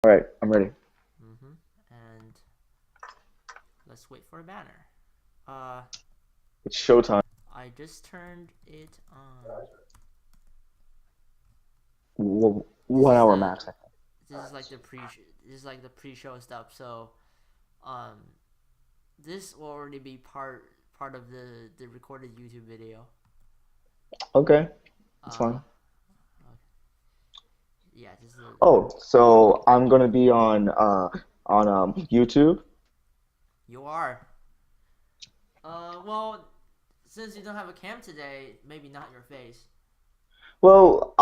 All right, I'm ready. And let's wait for a banner. Uh, It's showtime. I just turned it on. This One is hour the max. this is like the pre this is like the pre-show stuff. So, um, this will already be part of the recorded YouTube video. Okay, it's Uh, fine. yeah, this is a, Oh, so I'm gonna be on YouTube. you are. Well, since you don't have a cam today, maybe not your face. Well,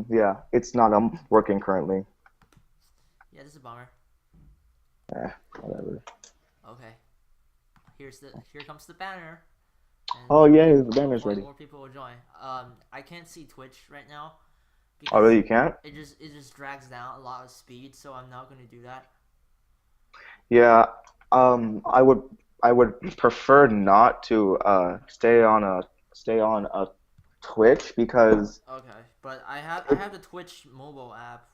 yeah, it's not working currently. Yeah, this is a bummer. Whatever. Okay, here comes the banner, and Oh yeah, the banner's hopefully ready. more people will join. I can't see Twitch right now Oh because really? You can't? it just drags down a lot of speed, so I'm not gonna do that. Yeah. I would prefer not to stay on a Twitch because Okay, but I it, have the Twitch mobile app,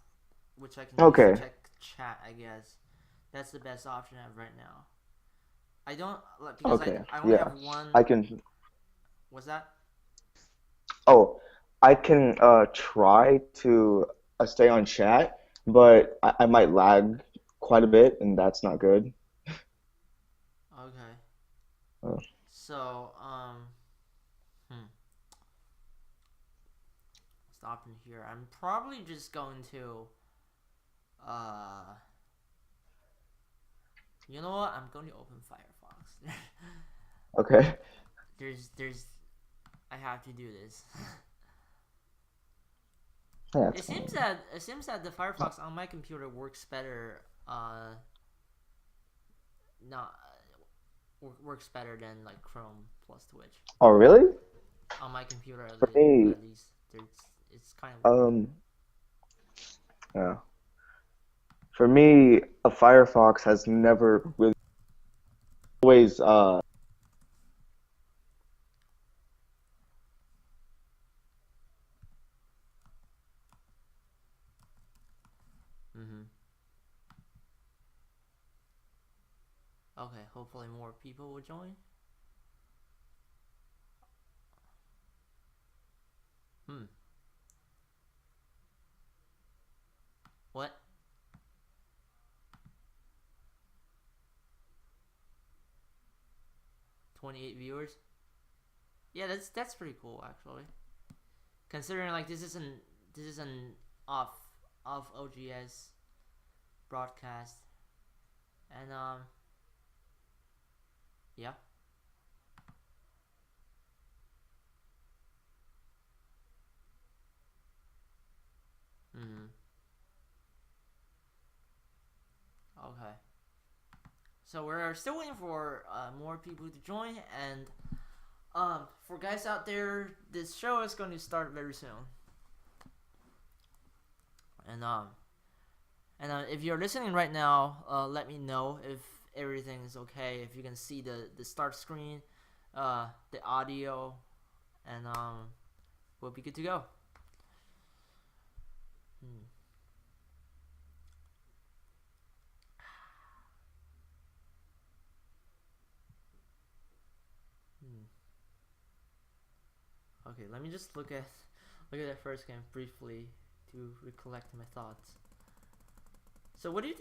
which I can use to okay, check chat. I guess that's the best option I have right now. I don't like because okay, I only yeah. have one. I can. What's that? Oh, I can try to stay on chat, but I might lag quite a bit, and that's not good. Okay, Uh, so hmm, stopping here. I'm probably just going to uh, you know what? I'm going to open Firefox. okay. there's I have to do this. Yeah, that's fine. It seems that the Firefox on my computer works better. Not works better than like Chrome plus Twitch Oh, really? on my computer For me, at least. It's kind of weird. um, yeah. For me, a Firefox has never really always Mm-hmm. Okay, hopefully more people will join. Hmm. What? 28 viewers? Yeah, that's pretty cool actually. Considering like this is an off OGS broadcast, and yeah. Mm-hmm. Okay. So we're still waiting for more people to join, and for guys out there, this show is going to start very soon. And if you're listening right now, let me know if everything is okay. If you can see the start screen, the audio, and we'll be good to go. Hmm. Hmm. Okay, let me just look at that first game briefly to recollect my thoughts. So, uh, what do you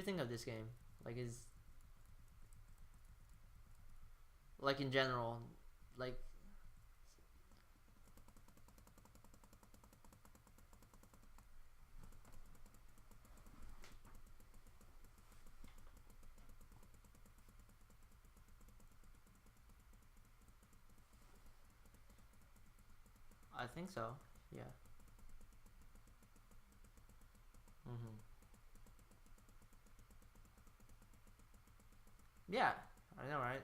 think of this game? Like, is like in general, like I think so. Yeah. Mm-hmm. Yeah, I know, right?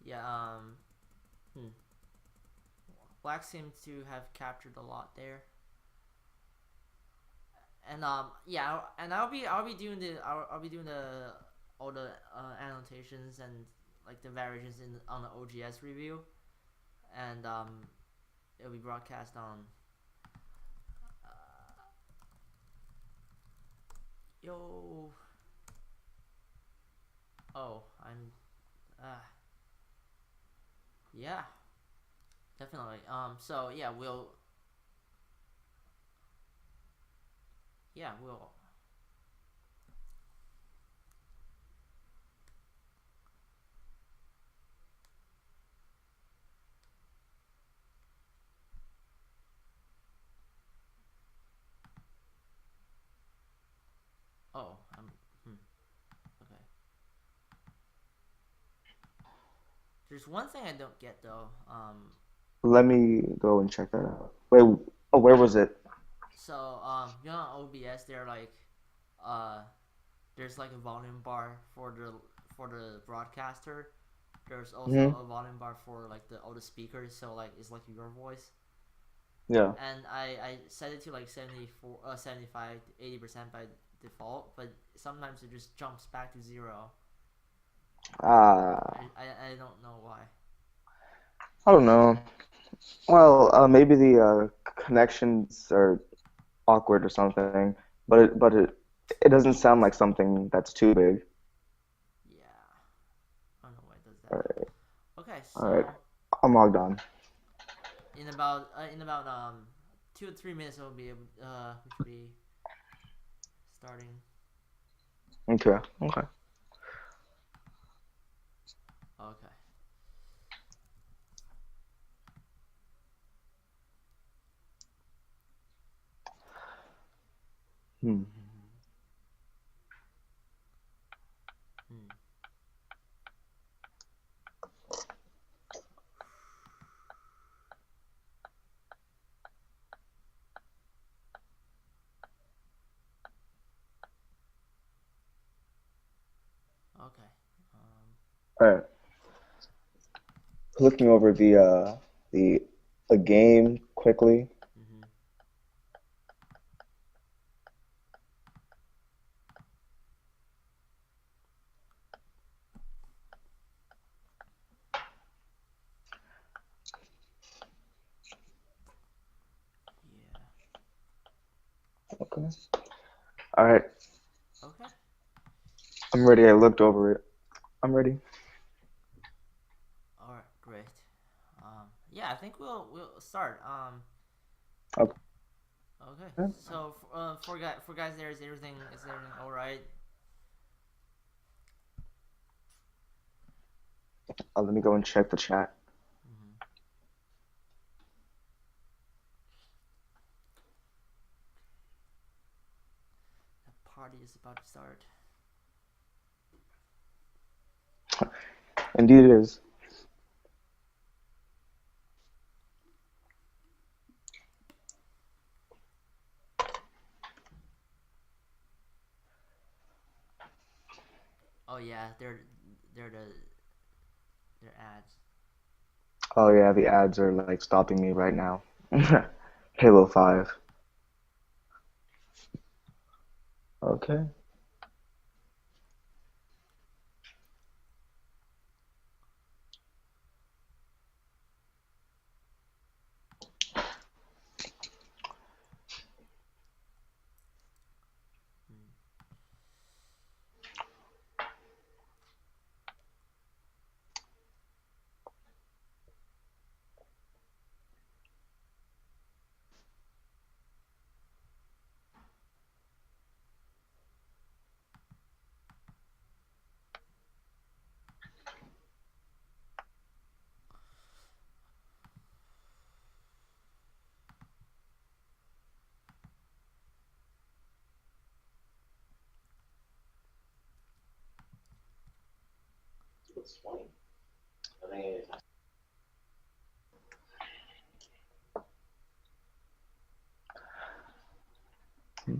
Yeah. Hmm. Black seems to have captured a lot there, and yeah, and I'll be doing I'll be doing the all the annotations and like the variations in on the OGS review, and it'll be broadcast on. Yo. Oh, I'm. Yeah, definitely. So yeah, we'll. Yeah, we'll. Oh, I'm. Hmm, okay. There's one thing I don't get though. Let me go and check that out. Wait, oh, where was it? So you know, on OBS, they're like, uh, there's like a volume bar for the broadcaster. There's also Hmm. a volume bar for like all the speakers. So like it's like your voice. Yeah. And I set it to like 74, 75, 80% by default, but sometimes it just jumps back to zero. Ah, I don't know why. I don't know. Well, maybe the connections are awkward or something, but it doesn't sound like something that's too big. Yeah, I don't know why it does All that. right, Okay, all right. so I'm logged on. in about 2 to 3 minutes we should be starting. Okay, okay. Okay. Hmm. Hmm. Okay. All right. Looking over the a game quickly. Mm-hmm. Yeah. Okay. All right. Okay. I'm ready. I looked over it. I'm ready. All right. Great. Yeah, I think we'll start. Okay. Okay. So for guys there, is everything all right? Let me go and check the chat. Mm-hmm. The party is about to start. Indeed, it is. Oh yeah, they're they're ads. Oh yeah, the ads are like stopping me right now. Halo 5. Okay. Mm. Hmm.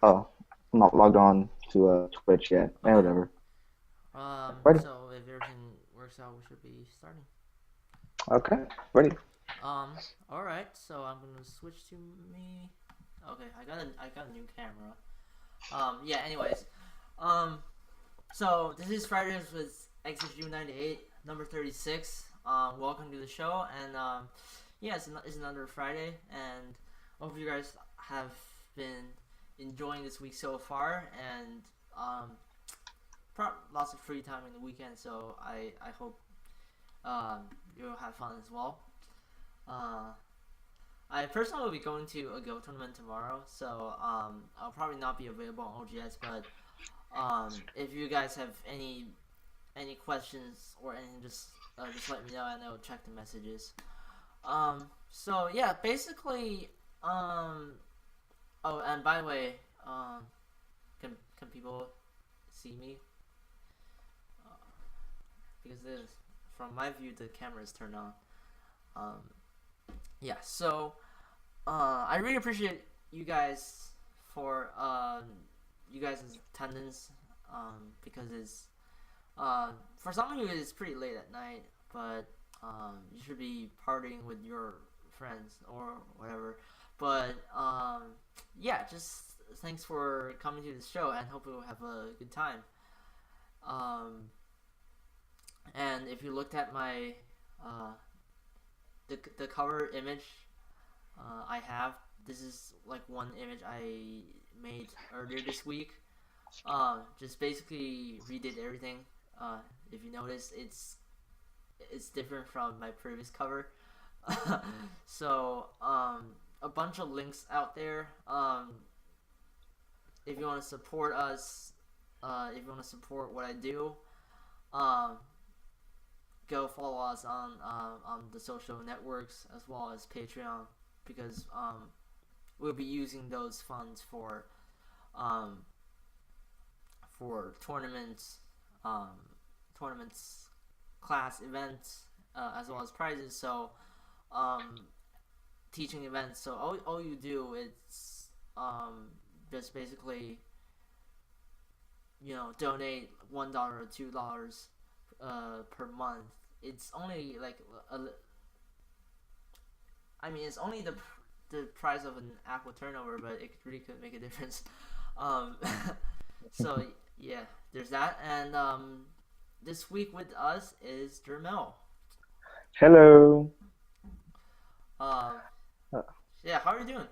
Oh, I'm not logged on to Twitch yet. Eh, Okay. whatever. Ready? So if everything works out, we should be starting. Okay. Ready. All right. So I'm gonna switch to me. Okay, I got a new camera. Yeah. Anyways, um, so this is Fridays with xhu98. number 36. Welcome to the show, and yeah, it's another Friday, and I hope you guys have been enjoying this week so far, and um, lots of free time in the weekend. So I hope you'll have fun as well. Uh, I personally will be going to a Go tournament tomorrow, so I'll probably not be available on OGS, but if you guys have any questions or anything, just let me know and I'll check the messages. So yeah, basically, oh, and by the way, can people see me? Because this, from my view, the camera is turned on. Um, yeah, so I really appreciate you guys for you guys' attendance because it's for some of you it's pretty late at night, but you should be partying with your friends or whatever. But yeah, just thanks for coming to the show and hope you'll have a good time. Um, and if you looked at my uh, the cover image I have, this is like one image I made earlier this week. Just basically redid everything. If you notice, it's different from my previous cover. So a bunch of links out there. If you want to support us, if you want to support what I do, um, go follow us on the social networks as well as Patreon because we'll be using those funds um, for um, tournaments, class events, as well as prizes. So teaching events. So all you do is just basically donate $1 or $2 per month. It's only like it's only the price of an aqua turnover, but it really could make a difference. Um, so yeah, there's that. And this week with us is Jermelle. Hello. Uh, Uh, yeah, how are you doing?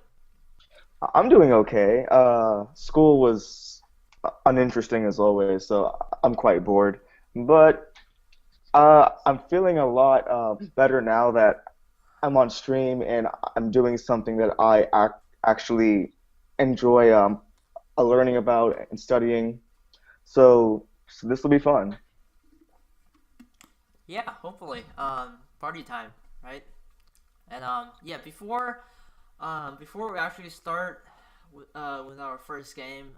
I'm doing okay. School was uninteresting as always, so I'm quite bored. But I'm feeling a lot better now that I'm on stream and I'm doing something that I actually enjoy learning about and studying. So this will be fun. Yeah, hopefully. Party time, right? And yeah, before we actually start with our first game,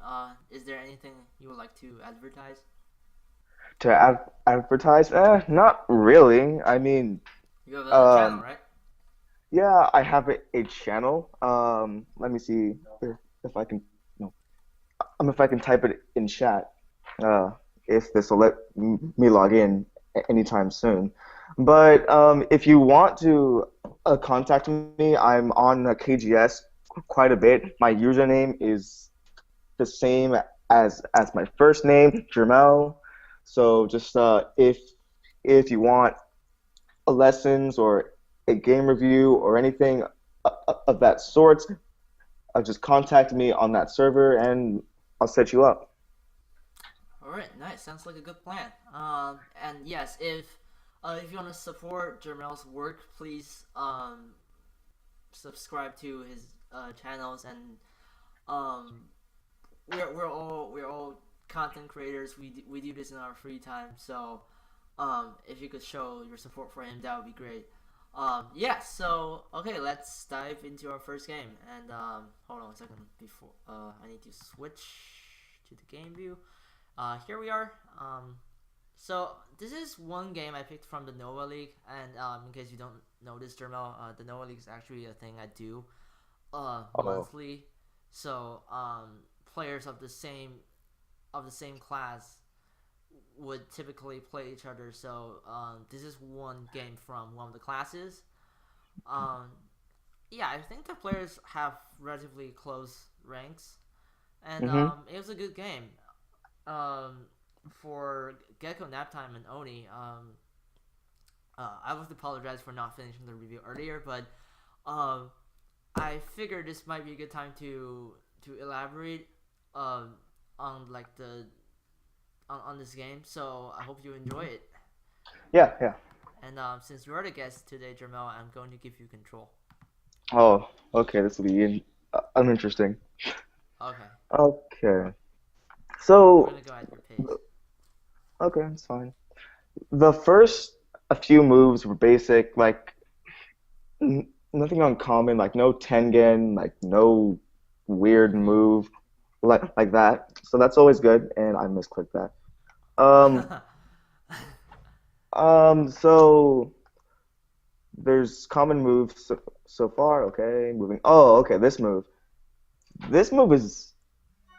is there anything you would like to advertise? To advertise? Not really. I mean, You have a channel, um, right? yeah, I have a channel. Let me see if I can, no, if I can type it in chat. Uh, if this will let me log in anytime soon. But if you want to contact me, I'm on KGS quite a bit. My username is the same as my first name, Jermel. So just if you want lessons or a game review or anything of that sort, just contact me on that server and I'll set you up. All right, nice. Sounds like a good plan. And yes, if you want to support Jermel's work, please subscribe to his channels and um we're all content creators. We do this in our free time. So if you could show your support for him, that would be great. Yeah. So okay, let's dive into our first game. And hold on a second before I need to switch to the game view. Here we are. So this is one game I picked from the Nova League, and in case you don't know this, Jermel, the Nova League is actually a thing I do Oh, monthly. So players of the same class would typically play each other. So this is one game from one of the classes. Um, yeah, I think the players have relatively close ranks, and mm-hmm. it was a good game. Um, for Gecko Naptime and Oni, I would apologize for not finishing the review earlier, but um, I figured this might be a good time to elaborate um, on like the on this game. So I hope you enjoy it. Yeah, yeah. And since you are the guest today, Jermel, I'm going to give you control. Oh, okay. This will be uninteresting. Okay, Okay. we're So, gonna go at your pace. okay, it's fine. The first a few moves were basic, like nothing uncommon, like no Tengen, like no weird move like that. So that's always good, and I misclicked that. Um, Mm-hmm. so there's common moves so far. Okay, moving. Oh, okay, this move. This move is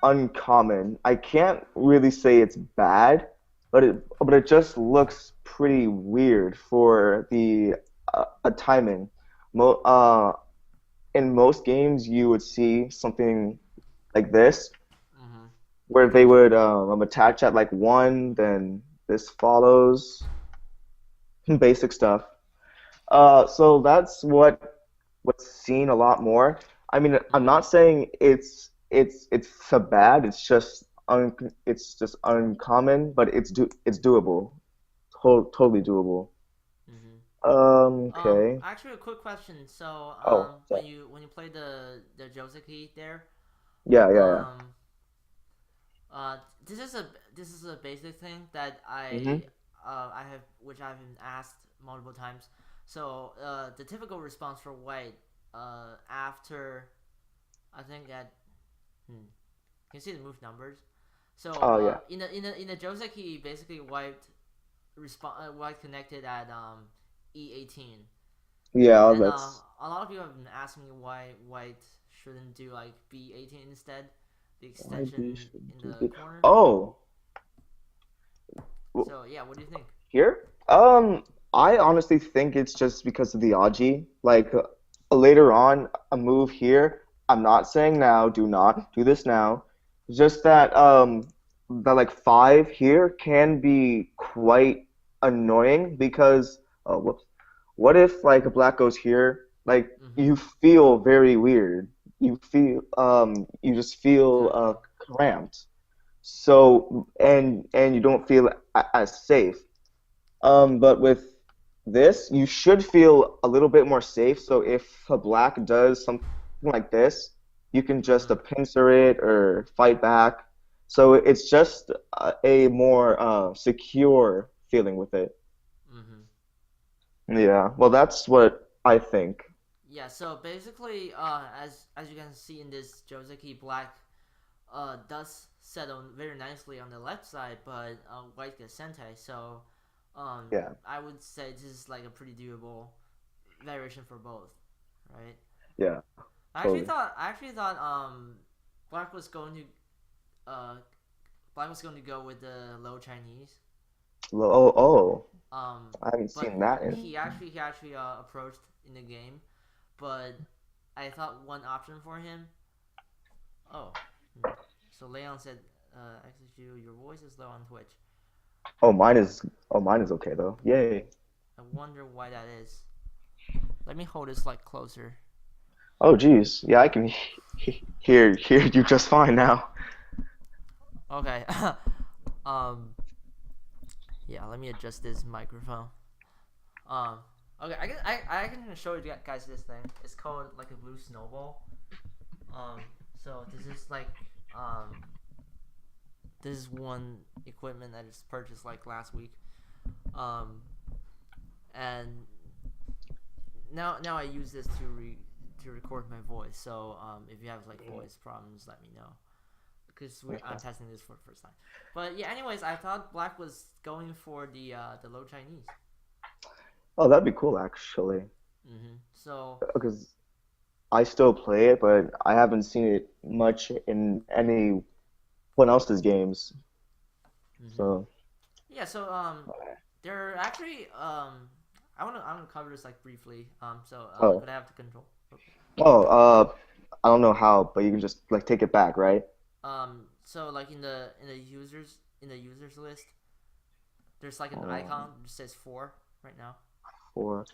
uncommon. I can't really say it's bad, but it just looks pretty weird for the timing. Mo in most games, you would see something like this, where they would attach at like one, then this follows basic stuff. So that's what's seen a lot more. I mean, I'm Mm-hmm. not saying it's so bad. It's just uncommon, but it's doable. Totally doable. Mm-hmm. Okay. Actually, a quick question. So, Oh, sorry. when you play the Joseki there, Yeah, yeah, yeah. um, uh, this is a this is a basic thing that Mm-hmm. I have which I've been asked multiple times. So, the typical response for white, after I think at can you see the move numbers? So, Oh, yeah. in the Joseki, basically white connected at E18. Yeah, And that's a lot of people have been asking me why white shouldn't do like B18 instead, the why B extension should in do the B. corner. Oh, So yeah, what do you think? here? I honestly think it's just because of the Aji. Like later on, a move here. I'm not saying now, do not do this now. Just that the like five here can be quite annoying because whoops. What if like a black goes here? Like Mm-hmm. you feel very weird. You just feel Exactly. cramped. So and you don't feel as safe. But with this, you should feel a little bit more safe. So if a black does something like this, you can just Mm-hmm. pincer it or fight back. So it's just a more secure feeling with it. Mm-hmm. Yeah, well, that's what I think. Yeah. So basically, as you can see in this Joseki, black does settle very nicely on the left side, but white gets sentai. So Yeah, I would say this is like a pretty doable variation for both, right? yeah, totally. I actually thought Black was going to Black was going to go with the low Chinese. Oh, oh, I haven't But seen that in. he actually approached in the game, but I thought one option for him. Oh, so Leon said, XSU, your voice is low on Twitch. Oh, mine is okay though. Yay. I wonder why that is. Let me hold this like closer. Oh, geez. Yeah, I can hear you just fine now. Okay. um. Yeah. Let me adjust this microphone. Um. Okay. I can show you guys this thing. It's called like a blue snowball. Um. So this is like this is one equipment I just purchased like last week. Um. And now I use this to record my voice. So if you have like voice problems, let me know because I'm testing this for the first time. But yeah, anyways, I thought Black was going for the low Chinese. Oh, that'd be cool actually. So Because I still play it, but I haven't seen it much in anyone else's games. mm-hmm. So, Yeah, so they're actually I want to cover this like briefly. So oh, could I have the control? Okay. oh, I don't know how, but you can just like take it back, right? So like in the users list, there's like an Oh, icon that says four right now. 4.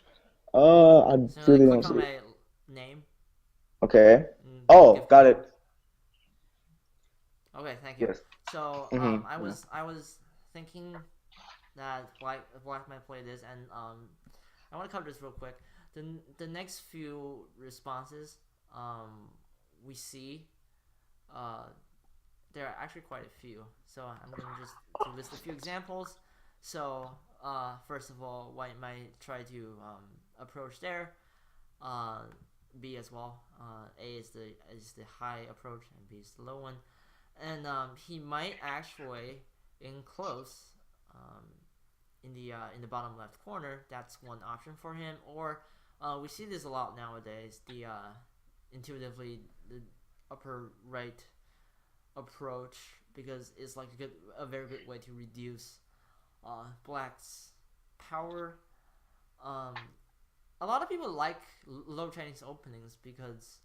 I So really don't click on see. my name Okay. and Oh, give got me. it. Okay, thank you. Yes. So Yeah. I was thinking that Black might play this, and I want to cover this real quick. The next few responses we see, uh, there are actually quite a few. So I'm gonna just to list a few examples. So first of all, White might try to approach there. Uh, B as well. A is the high approach, and B is the low one. And he might actually enclose um, in the bottom left corner. That's one option for him. Or we see this a lot nowadays. The intuitively the upper right approach, because it's like a very good way to reduce Black's power. Um, a lot of people like low Chinese openings because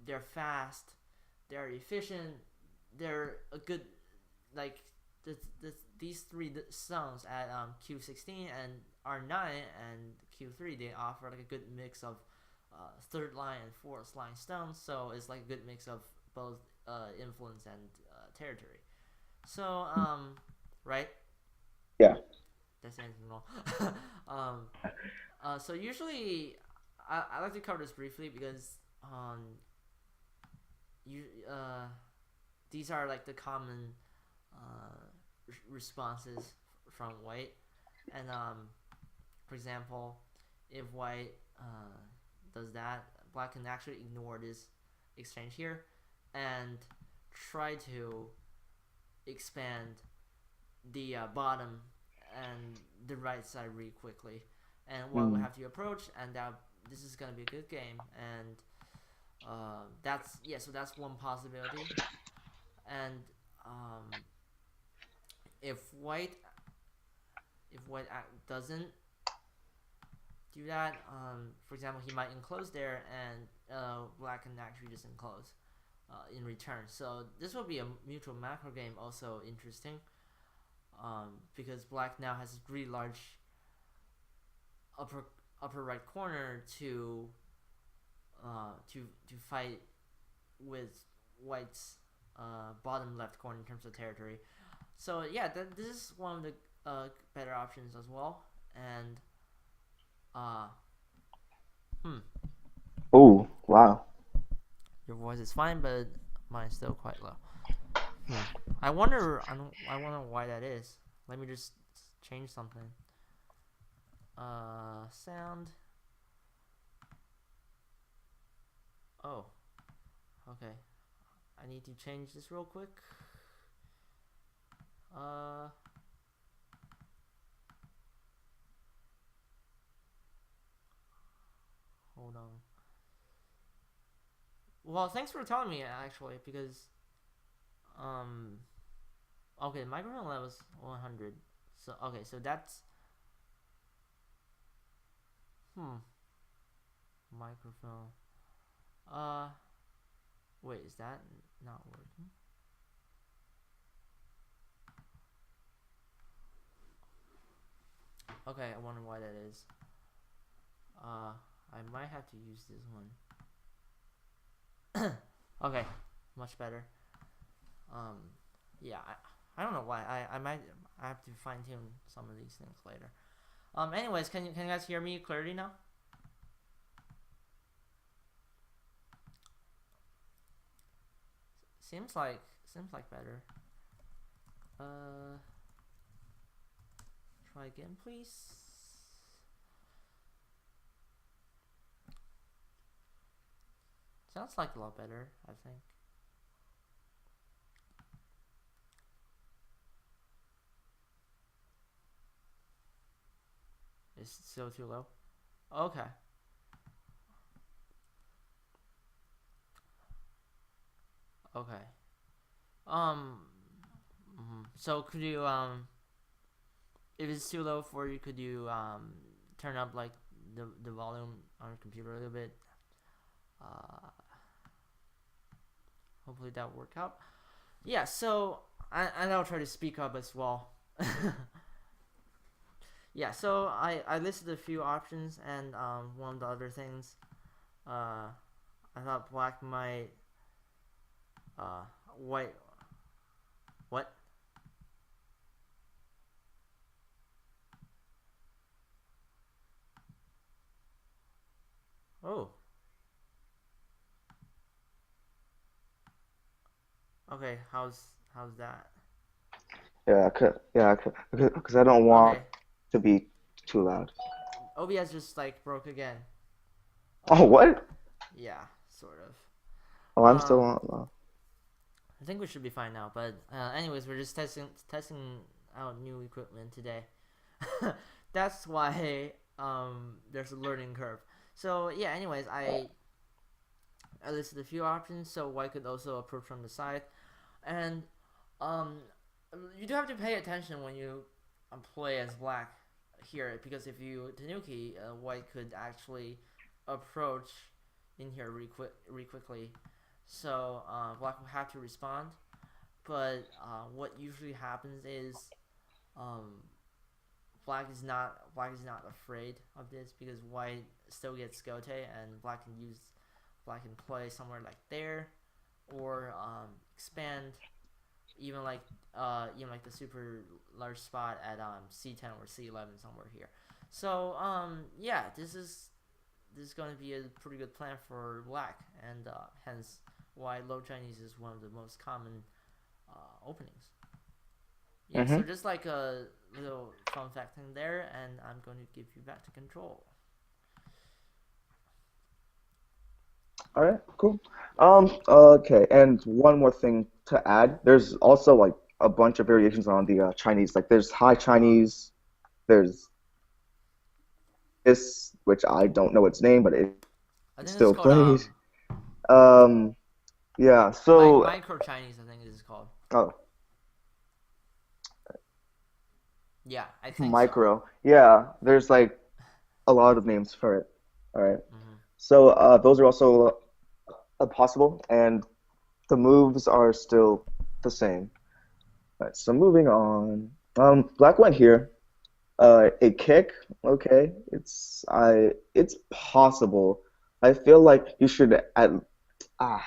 they're fast, they're efficient, they're a good like these three songs at Q16 and R9 and Q3, they offer like a good mix of third line and fourth line stones. So it's like a good mix of both influence and territory. So right, Yeah. that's anything wrong. um, so usually I like to cover this briefly because you these are like the common responses from White. And for example, if White does that, Black can actually ignore this exchange here and try to expand the bottom and the right side really quickly. And White will Mm. have to approach, and that this is gonna be a good game. And that's yeah. So that's one possibility. And um, if White if White doesn't do that, for example, he might enclose there, and Black can actually just enclose in return. So this will be a mutual macro game, also interesting, because Black now has a really large upper upper right corner to fight with White's bottom left corner in terms of territory. So yeah, this is one of the better options as well. And uh, hmm, Oh, wow. your voice is fine, but mine's still quite low. Hmm. I wonder. I wonder why that is. Let me just change something. Sound. Oh, okay. I need to change this real quick. Uh, hold on. Well, thanks for telling me actually, because um, okay, microphone level is 100. So okay, so that's microphone. Uh, wait, is that not working? Okay, I wonder why that is. I might have to use this one. Okay, much better. Um, yeah, I don't know why. I have to fine tune some of these things later. Anyways, can you guys hear me clearly now? Seems like better. Uh, try again, please. Sounds like a lot better, I think. It's still too low. Okay. Okay. Um. So could you if it's too low for you, could you turn up like the volume on your computer a little bit? Uh, hopefully that worked out. Yeah. So and I'll try to speak up as well. Yeah, so I listed a few options, and one of the other things, uh, I thought black might, uh, white, what? Oh, okay. How's that? Yeah, because I don't want Okay, to be too loud. OBS just like broke again. Oh, what? Yeah, sort of. Oh, I'm still Um, on. I think we should be fine now. But anyways, we're just testing out new equipment today. That's why there's a learning curve. So yeah. Anyways, I listed a few options. So white could also approach from the side, and um, you do have to pay attention when you play as black here, because if you Tanuki, white could actually approach in here really quickly. So black will have to respond. But what usually happens is um, black is not afraid of this, because white still gets Gote, and black can play somewhere like there, or expand, even like the super large spot at C10 or C11 somewhere here. So yeah, this is going to be a pretty good plan for black, and hence why low Chinese is one of the most common openings. Yeah, so Mm-hmm. just like a little fun fact in there, and I'm going to give you back to control. All right, cool. Okay, and one more thing to add. There's also like a bunch of variations on the Chinese. Like there's High Uh, Chinese. There's this, which I don't know its name, but it I think this is still called plays. Um, yeah. So, micro Chinese. I think this is called. oh, Yeah, I think so. micro. Yeah, there's like a lot of names for it. All right. Mm-hmm. So, those are also possible, and the moves are still the same. All right. So moving on. Black went here. A kick. Okay. It's possible. I feel like you should at ah.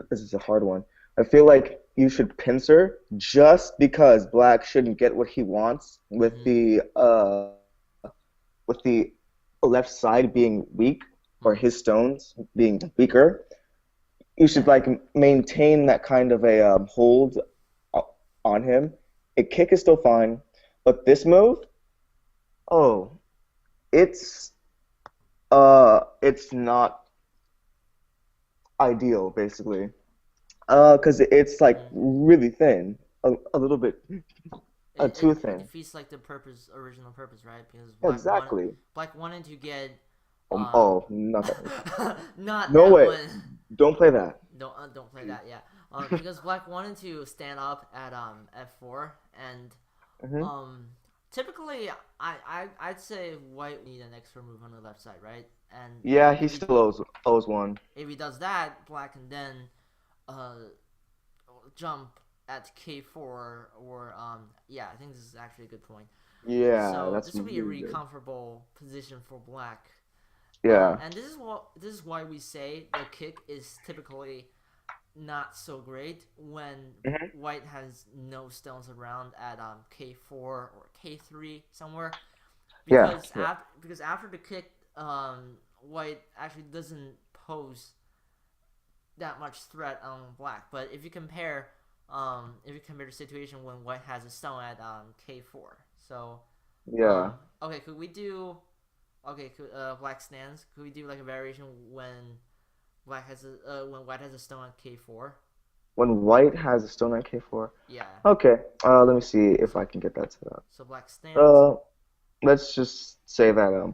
This is a hard one. I feel like you should pincer just because Black shouldn't get what he wants Mm-hmm. with the left side being weak or Mm-hmm. his stones being weaker. You should Yeah. like maintain that kind of a hold on him. A kick is still fine, but this move, oh, it's it's not ideal basically. Because it's like Mm-hmm. really thin, a little bit, too It thin. defeats like the original purpose, right? Because Exactly. black wanted to get um Oh, not that one. not No that way. one. Don't play that. Don't play that. Yeah. Because black wanted to stand up at f4, and Hmm. um typically I'd say white need an extra move on the left side, right? And Yeah, he still owes one. if he does that, black can then uh jump at k4, or yeah, I think this is actually a good point. Yeah, So that's this will be a really really good. comfortable position for black. Yeah. And this is why we say the kick is typically not so great when Hmm. white has no stones around at k4 or k3 somewhere, Yeah. Yeah. because after the kick, white actually doesn't pose that much threat on black. But if you compare the situation when white has a stone at k4, so Yeah. okay, could we do black stands? Could we do like a variation when when white has a stone at k4? When white has a stone on K4. Yeah. Okay. Let me see if I can get that set up. So black stands. Uh, let's just say that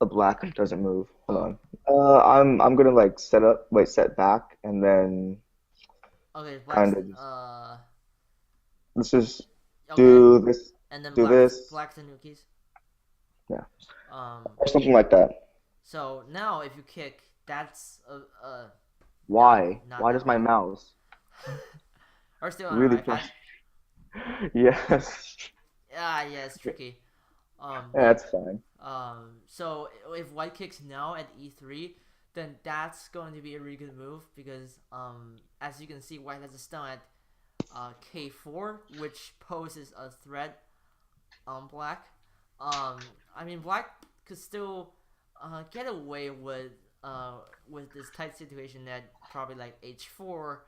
the black doesn't move. Hold Oh, on. I'm gonna like set back, and then okay. kind of just let's just Okay, do this, and then do this, black tanukis. yeah, Um. or something like that. So now if you kick, that's not Why? not Why that does my well. mouse Or still on our really iPad. push? Yes. Yeah, it's tricky. Yeah, Yeah. that's fine. So if white kicks now at e3, then that's going to be a really good move because as you can see, white has a stone at k4, which poses a threat on black. I mean, black could still get away with this tight situation at probably like h4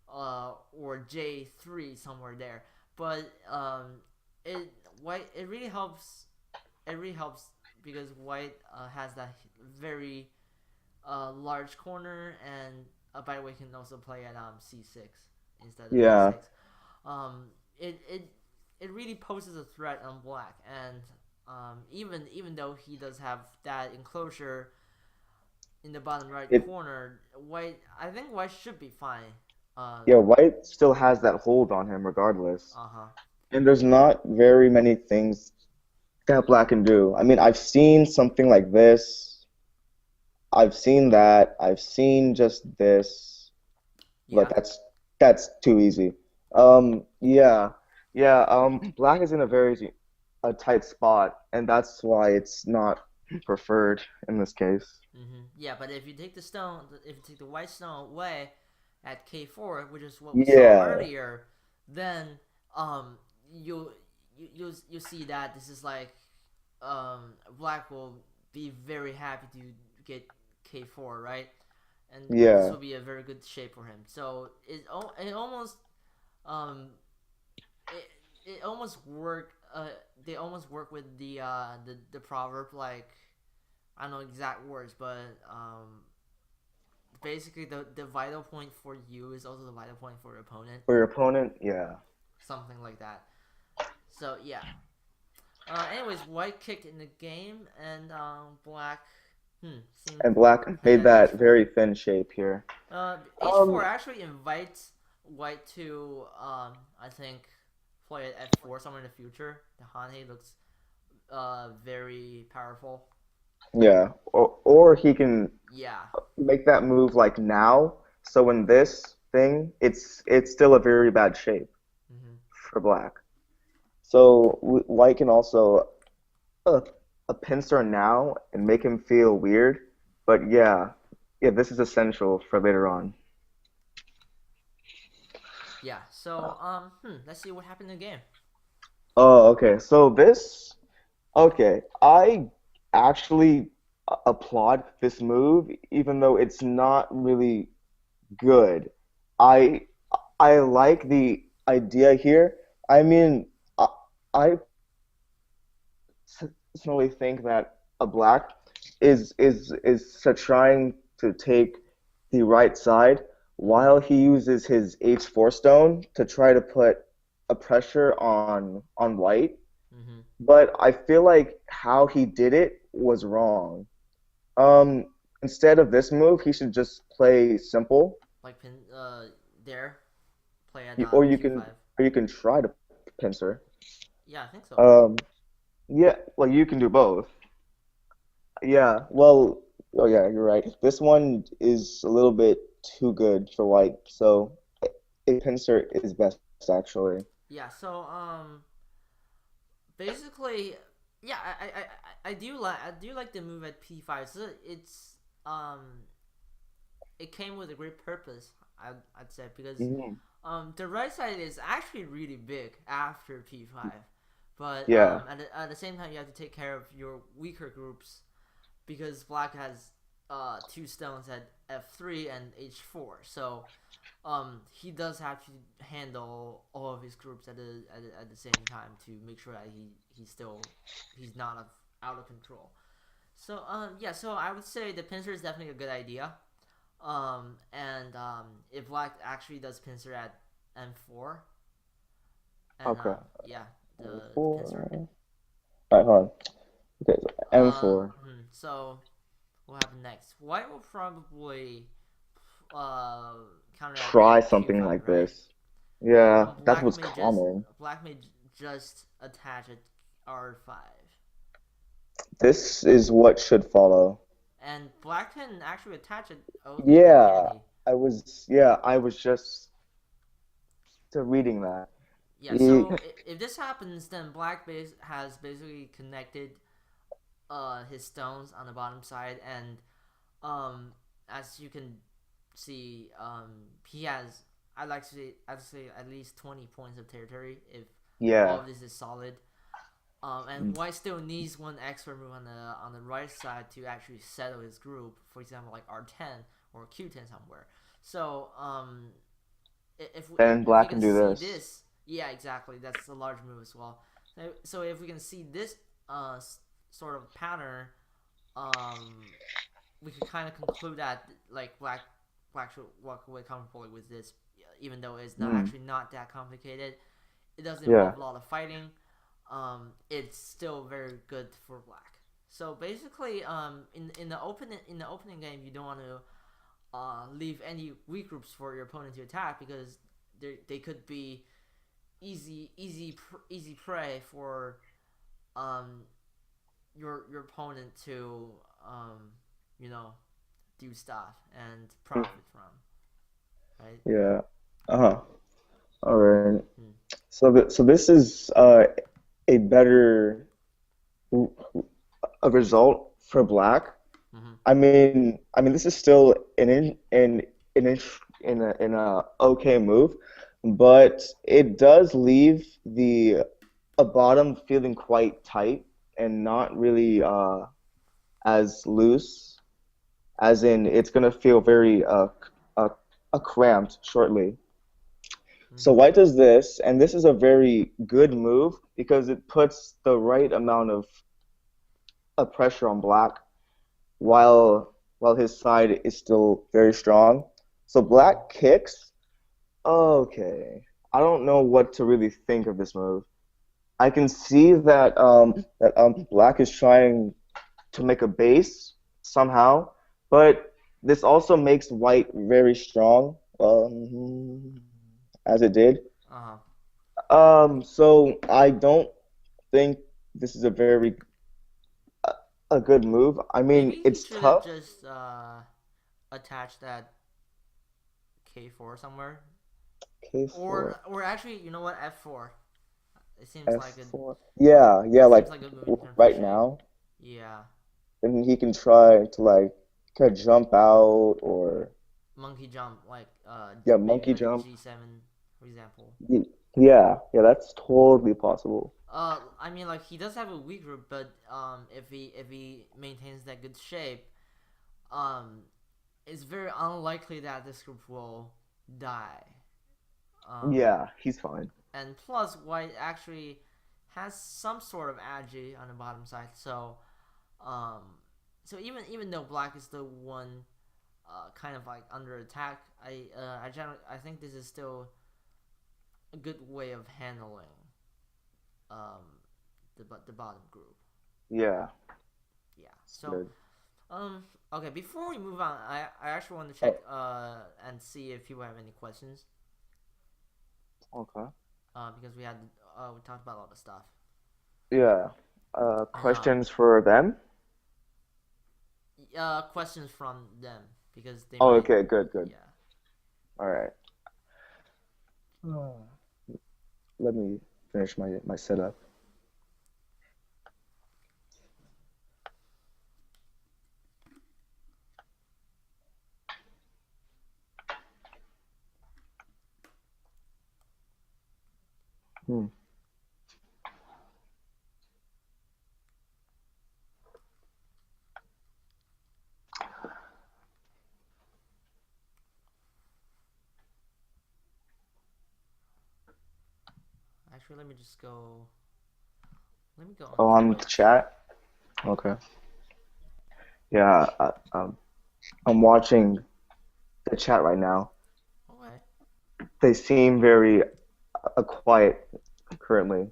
or j3 somewhere there. But it white it really helps. It really helps because white has that very large corner, and by the way, can also play at c6 instead of Yeah, e6. Um, it it it really poses a threat on black, and even though he does have that enclosure in the bottom right it corner, white I think white should be fine. yeah, white still has that hold on him regardless. Uh huh. And there's not very many things that black can do. I mean, I've seen something like this. I've seen that. I've seen just this, but Yeah. that's too easy. Yeah. Yeah, black is in a very a tight spot, and that's why it's not preferred in this case. Yeah, but if you take the stone, if you take the white stone away at k4, which is what we saw Yeah. earlier, then um you you see that this is like black will be very happy to get k4, right? And this Yeah. will be a very good shape for him. So it almost um it it almost work they almost work with the proverb, like I don't know exact words, but basically the vital point for you is also the vital point for your opponent, For your opponent, yeah. something like that. So yeah. Anyways, white kicked in the game, and black seemed And to black play made at that h4. very thin shape here. H4 Um, actually invites white to I think play at f4 somewhere in the future. The Hane looks very powerful. yeah. Or he can Yeah. make that move like now. So in this thing, it's still a very bad shape Mm-hmm. for black. So white can also uh, a pincer now and make him feel weird. But yeah, yeah, this is essential for later on. Yeah. So let's see what happened in the game. Oh, okay. So this, okay, I actually applaud this move, even though it's not really good. I I like the idea here. I mean, I personally think that a black is trying to take the right side Mm-hmm. while he uses his H4 stone to try to put a pressure on white. Mm-hmm. But I feel like how he did it was wrong. Um, Instead of this move, he should just play simple, Like pin there play at or you can q5. try to pincer. Yeah, I think so. Um, yeah, well, you can do both. Yeah, well, oh yeah, you're right. This one is a little bit too good for white, so a pincer is best actually. Yeah. So basically, yeah, I do like the move at p5. So um it came with a great purpose. I'd say because Hmm. the right side is actually really big after p5, but Yeah, at the same time you have to take care of your weaker groups because black has two stones at f3 and h4. So he does have to handle all of his groups at the same time to make sure that he's not out of control. So yeah, so I would say the pincer is definitely a good idea. And if black actually does pincer at m4, and okay. yeah, the pincer. Four. All right, hold on. Okay, so M4. So what happened next? White will probably uh counter at Try something q5, like right? this. Yeah, that's Black what's may just common. just attach at r5, This is what should follow. and black can actually attach at o3, can't Yeah, he? I was just reading that. Yeah. Ye- So if this happens, then black base has basically connected his stones on the bottom side, and um as you can see, he has, I'd say at least 20 points of territory if all Yeah. of this is solid. And Mm. White still needs one extra move on the right side to actually settle his group. For example, like R10 or Q10 somewhere. So Then if we black can can do see this. this, yeah, exactly, that's a large move as well. So if we can see this sort of pattern, um, we could kind of conclude that like black should walk away comfortably with this, even though it's not Mm. actually not that complicated. It doesn't Yeah. involve a lot of fighting. It's still very good for black. So basically, in the opening game, you don't want to leave any weak groups for your opponent to attack because they could be easy prey for um your opponent to um you know do stuff and Mm. profit from, right? Yeah. Uh-huh. All right. Hmm. So this is a better a result for black. Mm-hmm. I mean, this is still in a okay move, but it does leave the a bottom feeling quite tight and not really as loose, as in it's gonna feel very uh, cramped shortly. So Mm-hmm. white does this, and this is a very good move because it puts the right amount of pressure on black while his side is still very strong. So Mm-hmm. black kicks. Okay. I don't know what to really think of this move. I can see that black is trying to make a base somehow, but this also makes white very strong, as it did. Uh-huh. So I don't think this is a very a good move. I mean, Maybe he it's should have tough. just attached that K4 somewhere, K4. or actually, you know what, F4. It seems like a F4. Yeah, yeah, it like seems like a good move in terms of right shape. now. Yeah, And he can try to like kind of jump out or monkey jump, like yeah, maybe monkey like a jump. G7, for example. Yeah, yeah, that's totally possible. I mean, like he does have a weak group, but if he maintains that good shape, um, it's very unlikely that this group will die. Um, Yeah, he's fine. and plus, White actually has some sort of agi on the bottom side, so um, even though Black is the one kind of like under attack, I think this is still a good way of handling um the bottom group. Yeah, Yeah. it's So good. um okay, before we move on, I actually want to check Oh, and see if people have any questions okay. because we talked about a lot of stuff. Yeah. Um, Questions for them? questions from them because they Oh, might, okay, good, good. yeah. All right. Oh, let me finish my setup. Hmm. Actually, let me just go. Let me go on Oh, on the Twitch. chat? Okay. Yeah, I'm watching the chat right now. Okay. They seem very quiet currently.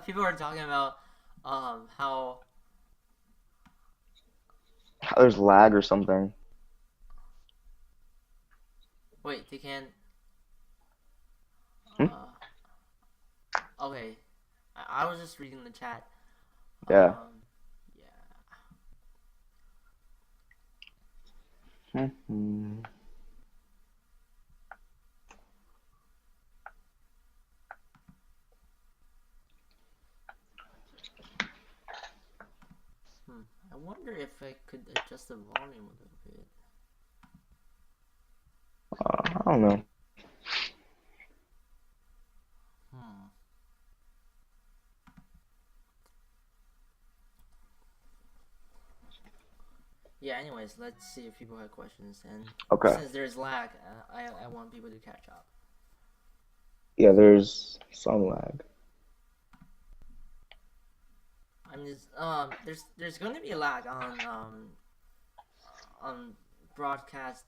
People are talking about how There's lag or something. wait they can Hmm? uh okay. I was just reading the chat. Yeah. Yeah. Hmm. I wonder if I could adjust the volume a little bit. I don't know. Hmm. Yeah. Anyways, let's see if people have questions. And Okay. since there's lag, I want people to catch up. Yeah, there's some lag. I mean, there's going to be a lag on broadcast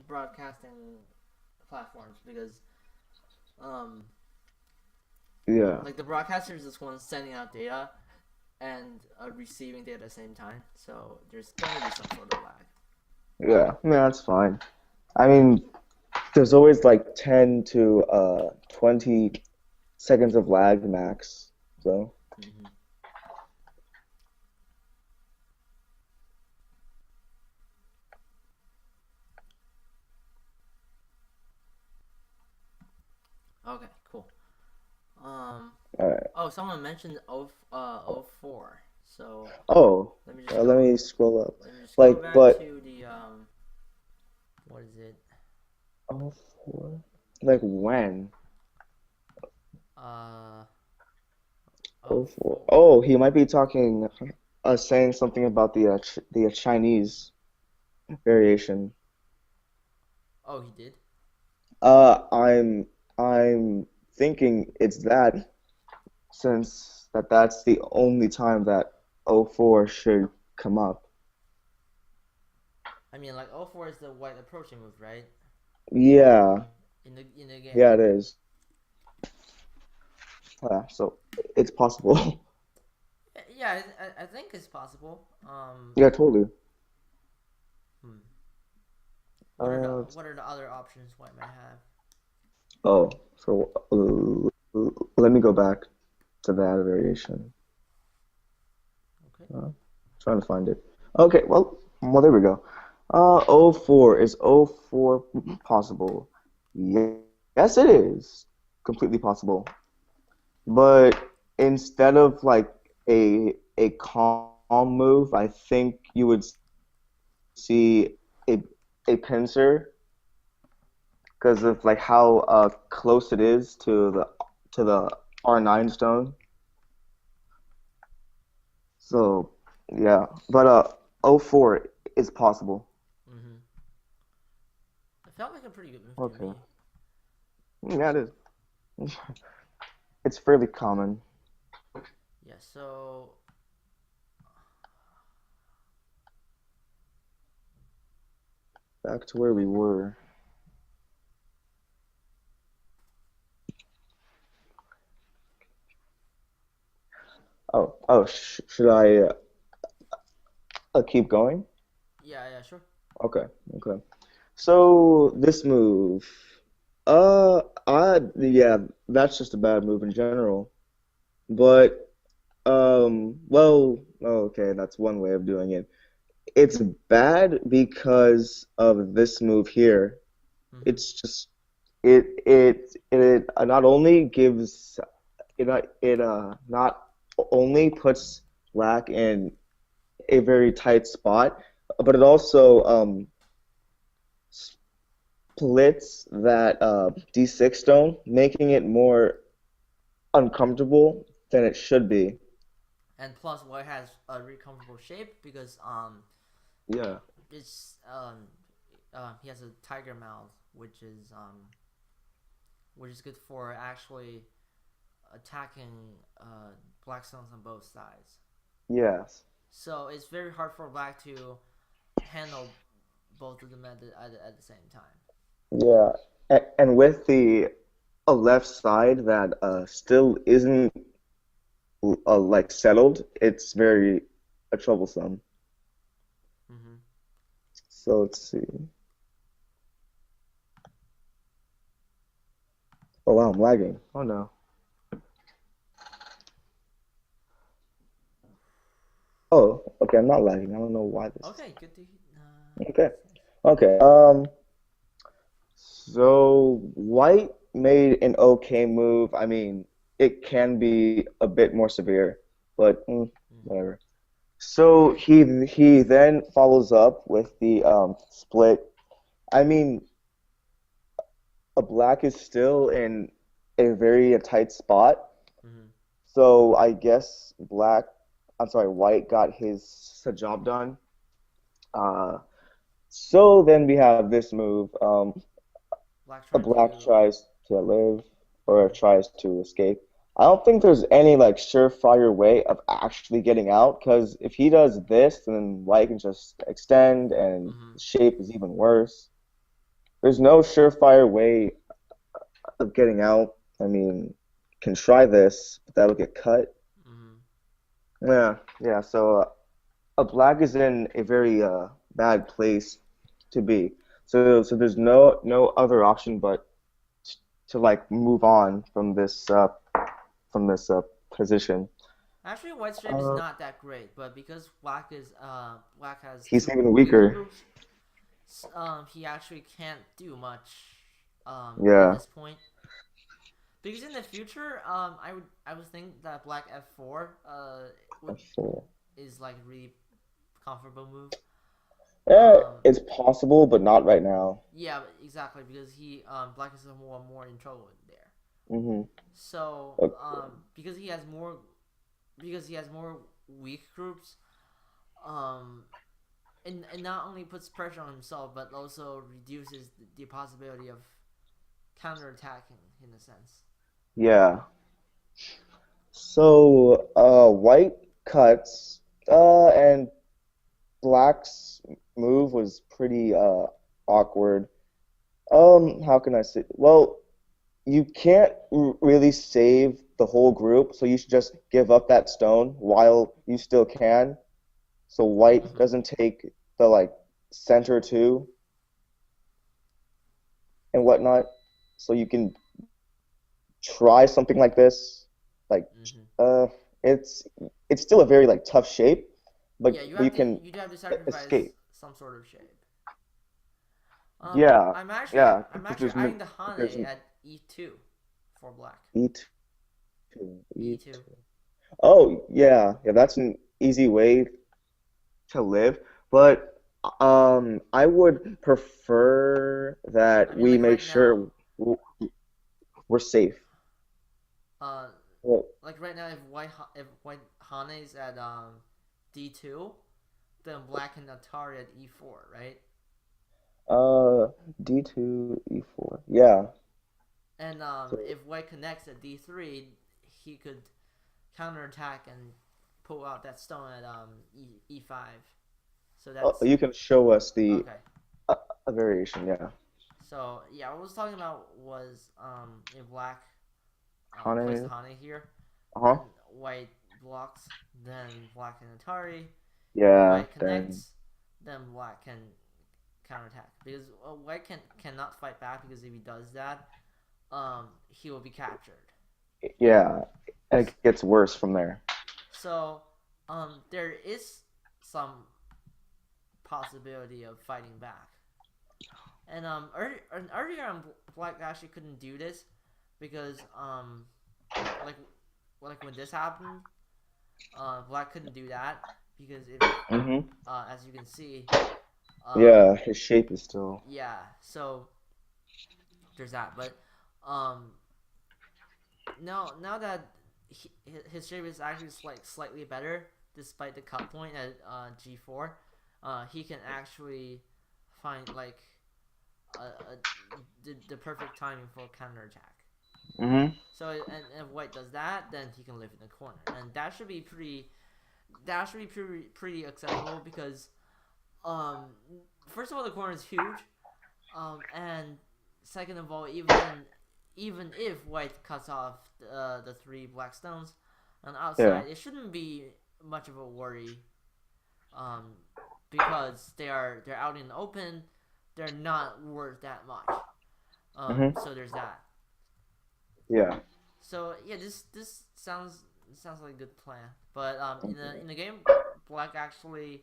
broadcasting platforms because um Yeah. like the broadcaster is just one sending out data and receiving data at the same time, so there's going to be some sort of lag. Yeah. Yeah, that's fine. I mean, there's always like 10 to 20 seconds of lag max. So, Mm-hmm. Okay, cool. Um, all right. oh, someone mentioned O 04. So Oh, let me just let go. me scroll up. Let me just go Like, back but to the what is it? oh, four? Like when? Uh, Oh, O four. 04. Oh, he might be talking, saying something about the Chinese variation. Oh, he did. Uh, I'm I'm thinking it's that since that's the only time that oh 04 should come up. I mean, like O 04 is the white approaching move, right? Yeah, In the game. yeah, it is. So it's possible. Yeah, I think it's possible. Yeah, totally. Hmm. Uh, What are the other options white might have? oh, so let me go back to that variation. Okay. Trying to find it. Okay, well, there we go. Oh 04 is oh 04 possible? Yes, it is completely possible. But instead of like a calm move, I think you would see a a pincer because of like how close it is to the R9 stone. So yeah, but oh 04 is possible. Mm-hmm. It felt like a pretty good move to Okay. me. Yeah, it is. It's fairly common. Yeah. So Back to where we were. Should I keep going? yeah, yeah, sure. Okay, okay. So this move, yeah, that's just a bad move in general. But, okay, that's one way of doing it. It's bad because of this move here. Mm-hmm. It's just it not only gives it not only puts black in a very tight spot, but it also splits that D6 stone, making it more uncomfortable than it should be. And plus, white has a really comfortable shape because Yeah. it's he has a tiger mouth, which is good for actually attacking black stones on both sides. Yes. So it's very hard for black to handle both of them at the same time. Yeah. And with the a left side that still isn't like settled, it's very troublesome. Mm-hmm. So let's see. Oh wow, I'm lagging. Oh no. Oh, okay, I'm not lagging. I don't know why this is Okay, good to. okay. That's nice. Okay. So white made an okay move. I mean, it can be a bit more severe, but Mm-hmm. whatever. So he then follows up with the split. I mean, a black is still in a very tight spot. Mm-hmm. So I guess white got his job done. Uh, so then we have this move. Black A trying black to. tries to live or Mm-hmm. tries to escape. I don't think there's any like surefire way of actually getting out because if he does this, then white can just extend and Mm-hmm. the shape is even worse. There's no surefire way of getting out. I mean, can try this, but that'll get cut. Mm-hmm. Yeah, yeah. So a black is in a very bad place to be. So there's no other option but to like move on from this position. Actually, white's shape is Uh, not that great, but because black has he's two even weaker weaker. groups, he actually can't do much at Yeah, this point. Because in the future, I would think that black f4 would that's, uh, is like a really comfortable move. yeah, Um, it's possible, but not right now. yeah, exactly because he black is more in trouble there. Hmm. So Okay. because he has more weak groups, um, and not only puts pressure on himself but also reduces the possibility of counterattacking in a sense. Yeah. So, white cuts, and black's move was pretty awkward. How can I say? Well, you can't really save the whole group, so you should just give up that stone while you still can. So white Mm-hmm. doesn't take the like center too and whatnot. So you can try something like this. Like Mm-hmm. uh it's it's still a very like tough shape, Yeah, but you can you have to sacrifice escape. some sort of shape. Yeah, yeah, I'm because actually eyeing the there's Hane an at e2 for black. E2, E2. E2. Oh, yeah, yeah, that's an easy way to live, but I would prefer I that mean, we like make right now, sure we're safe. uh, Well, if white Hane is at d2, then black and Atari at e4, right? uh, D2, E4. Yeah. And So, if white connects at d3, he could counterattack and pull out that stone at e5. So that's you can show us the okay. uh, a variation, yeah. So yeah, what I was talking about was if black plays the Hane, Hane here, uh-huh. and white blocks, then black can Atari. If Yeah, white then connects, then black can counterattack because white cannot fight back because if he does that, he will be captured. yeah, it gets worse from there. So there is some possibility of fighting back. And earlier on, black actually couldn't do this because like like when this happened, black couldn't do that because if Hmm. as you can see, Yeah, his shape is still. yeah, so there's that. But um, now that his shape is actually slightly better despite the cut point at g4, he can actually find like the perfect timing for counterattack. Hmm. So and if white does that, then he can live in the corner, and that should be pretty acceptable because um first of all the corner is huge, and second of all even if white cuts off the three black stones on the Yeah. outside, it shouldn't be much of a worry, um because they're out in the open, they're not worth that much. Hmm. So there's that. Yeah. So yeah, this sounds like a good plan. But in the game, black actually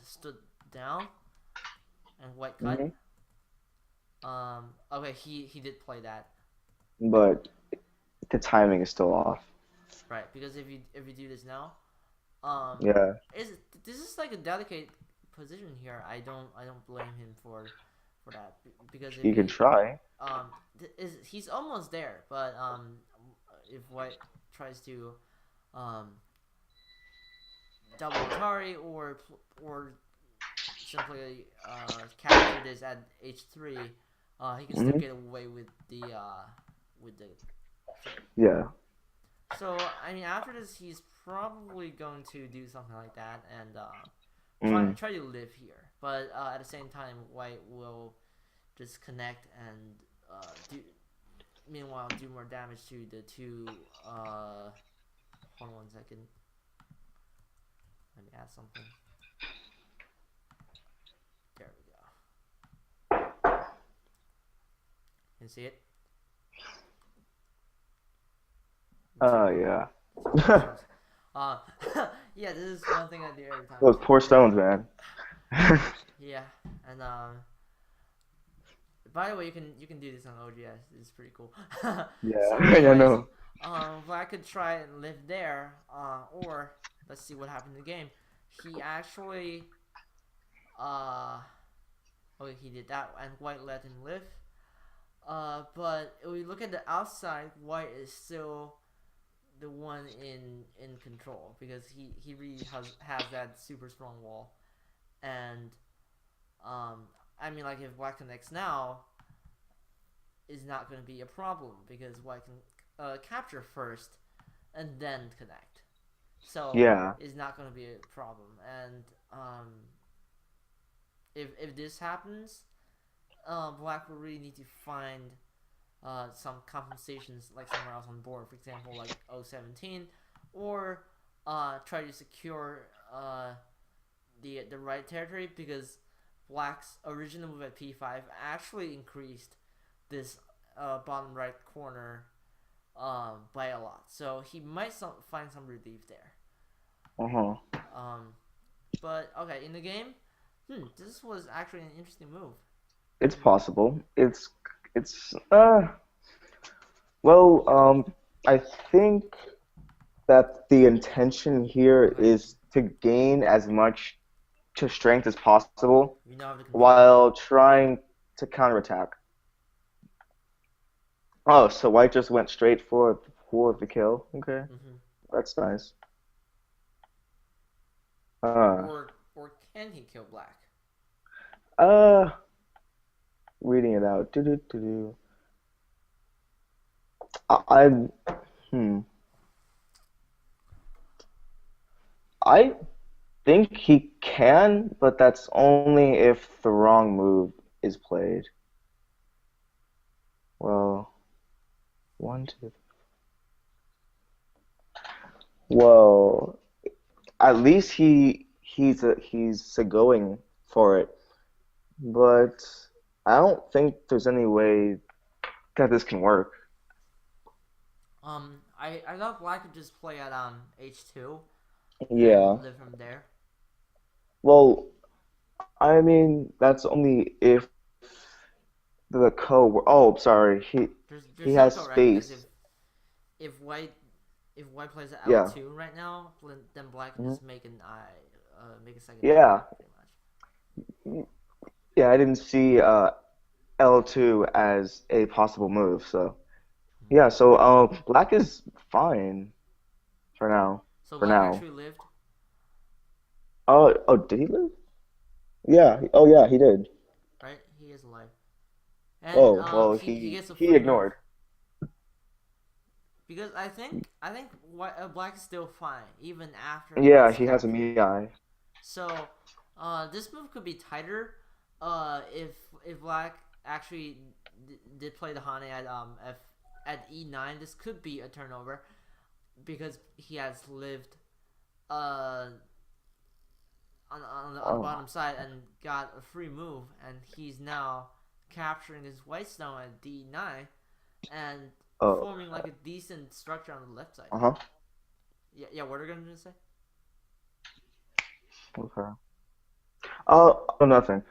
stood down and white cut. Hmm. Okay, he did play that But the timing is still off. right because if you do this now, Yeah, Is this is like a delicate position here. I don't blame him for that because if he can he try. um is he's almost there, but if White tries to um double Atari or simply capture this at h3, he can still Hmm. get away with the king. Yeah. So I mean, after this, he's probably going to do something like that and Mm. try to live here. But at the same time, White will just connect and do meanwhile do more damage to the two. Hold on 1 second. Let me add something. There we go. Can you see it? Two Yeah. two stones. Uh, yeah, this is one thing I do every time Those too. poor stones, man. Yeah, and by the way, you can do this on OGS. It's pretty cool. Yeah, So, I anyways, know. if I could try and live there, or let's see what happened in the game. He actually, uh, okay, he did that, and White let him live. But if we look at the outside, White is still the one in control because he really has that super strong wall, and um, I mean like if White connects now, is not going to be a problem because White can capture first and then connect. So Yeah. it's not going to be a problem. And if this happens, Black will really need to find some compensations like somewhere else on the board. For example, like xhu98, or try to secure the right territory because Black's original move at p5 actually increased this bottom right corner by a lot. So he might find some relief there. Uh-huh. Um, but okay, in the game, this was actually an interesting move. It's Hmm. possible. It's well, I think that the intention here Okay, is to gain as much to strength as possible we now have the control. while trying to counterattack. Oh, so White just went straight for the kill. Okay, Hmm. that's nice. Uh, Or can he kill Black? uh, reading it out. Do. I hmm. I think he can, but that's only if the wrong move is played. Well, one, two. Whoa. At least he's going for it, but I don't think there's any way that this can work. I thought Black could just play at h2 and Yeah. live from there. Well, I mean that's only if the co. Oh, sorry. He There's no has code, right? Because space. if White if White plays at Yeah. L2 right now, then Black can Mhm. just make a second I Yeah. pretty much. Yeah. I didn't see L2 as a possible move. So Hmm. yeah. So Black is fine for now. So For Black now. actually lived, Oh, did he live? Yeah. Oh, yeah, he did. right? He is alive, and Oh, well, he gets a he free move ignored. because I think Black is still fine even after Yeah, White's he has a capture. Mii. So this move could be tighter if Black actually did play the Hane at at e9. This could be a turnover because he has lived uh on the Oh, bottom side and got a free move, and he's now capturing his white stone at d9 and oh, forming like a decent structure on the left side here. uh-huh. Yeah, yeah. What are you gonna say? Okay. Oh, nothing.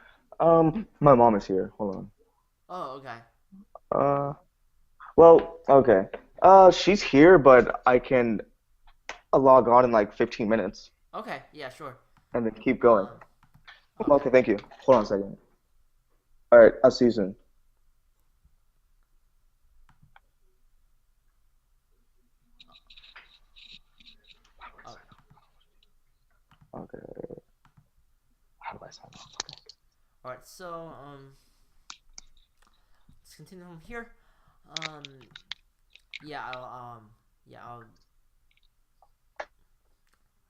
My mom is here. Hold on. Oh, okay. Uh, well, okay. She's here, but I can log on in like 15 minutes. Okay, yeah, sure. and then keep going. Okay. Okay, thank you. Hold on a second. All right, I'll see you soon. Okay. Okay. How do I sign off? All right. So let's continue from here. Um, yeah, yeah, I'll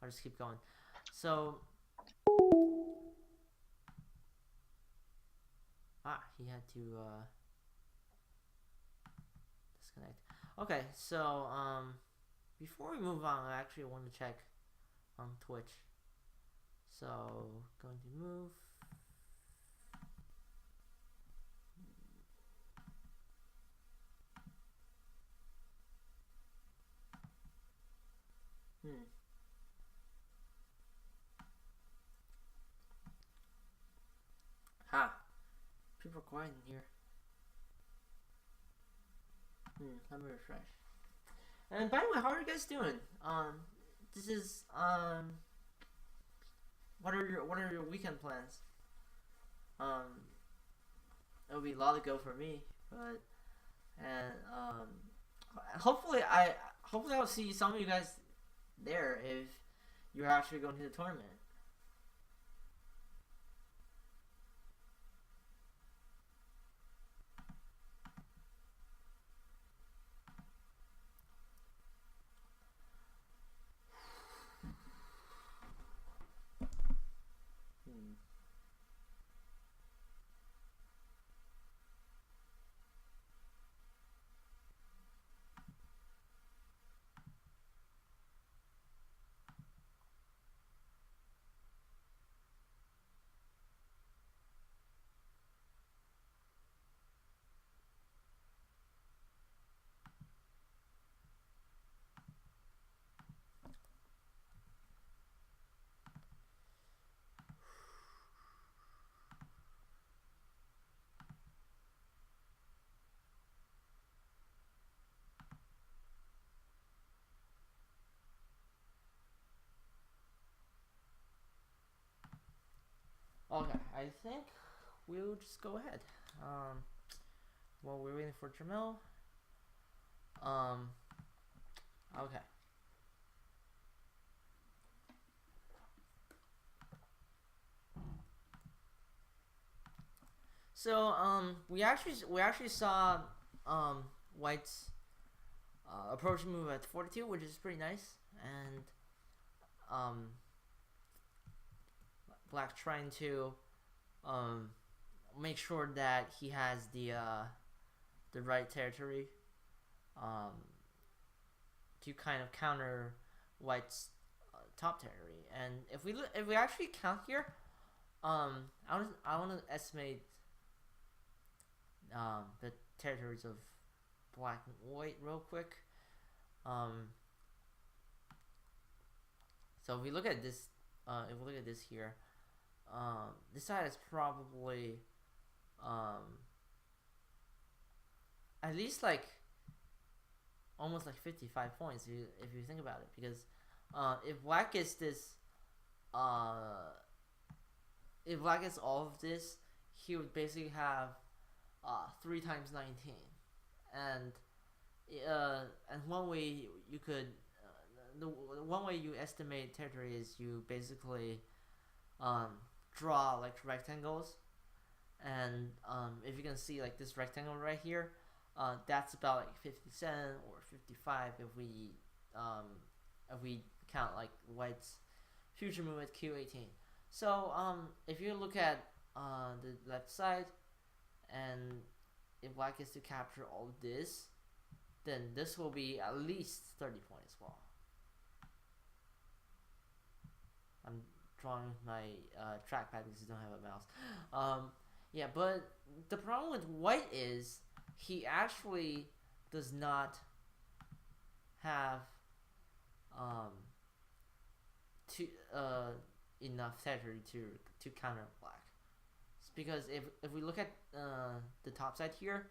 just keep going. So, he had to disconnect. Okay, so before we move on, I actually want to check on Twitch. So, going to move. Hmm. Ha. People are quiet in here. Let me refresh. And by the way, how are you guys doing? This is what are your weekend plans? Um, it'll be a lot to go for me, but and hopefully I'll see some of you guys there if you're actually going to the tournament. Hmm. Okay, I think we'll just go ahead. While we're waiting for Jermelle. Um, okay. So we actually saw White's approach move at 42, which is pretty nice, and um, Black trying to um, make sure that he has the right territory um, to kind of counter White's top territory. And if we actually count here, I want to estimate the territories of Black and White real quick. Um, so if we look at this, here, this side is probably at least like almost like 55 points if you think about it, because if Black gets this, if Black gets all of this, he would basically have 3 times 19, and one way you could the one way you estimate territory is you basically draw like rectangles, and if you can see like this rectangle right here, that's about like 57 or 55 if we count like White's future move at Q18. So if you look at the left side, and if Black is to capture all of this, then this will be at least 30 points as well. I'm drawing with my trackpad because I don't have a mouse. Yeah, but the problem with White is he actually does not have to enough territory to counter Black. It's because if we look at the top side here,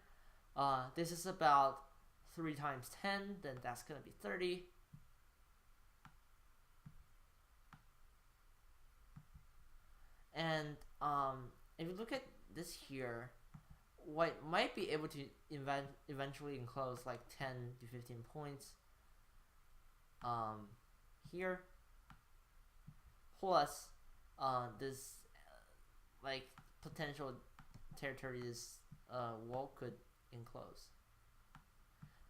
this is about 3 times 10, then that's gonna be 30. And if you look at this here, white might be able to eventually enclose like 10 to 15 points here, plus this like potential territory this wall could enclose.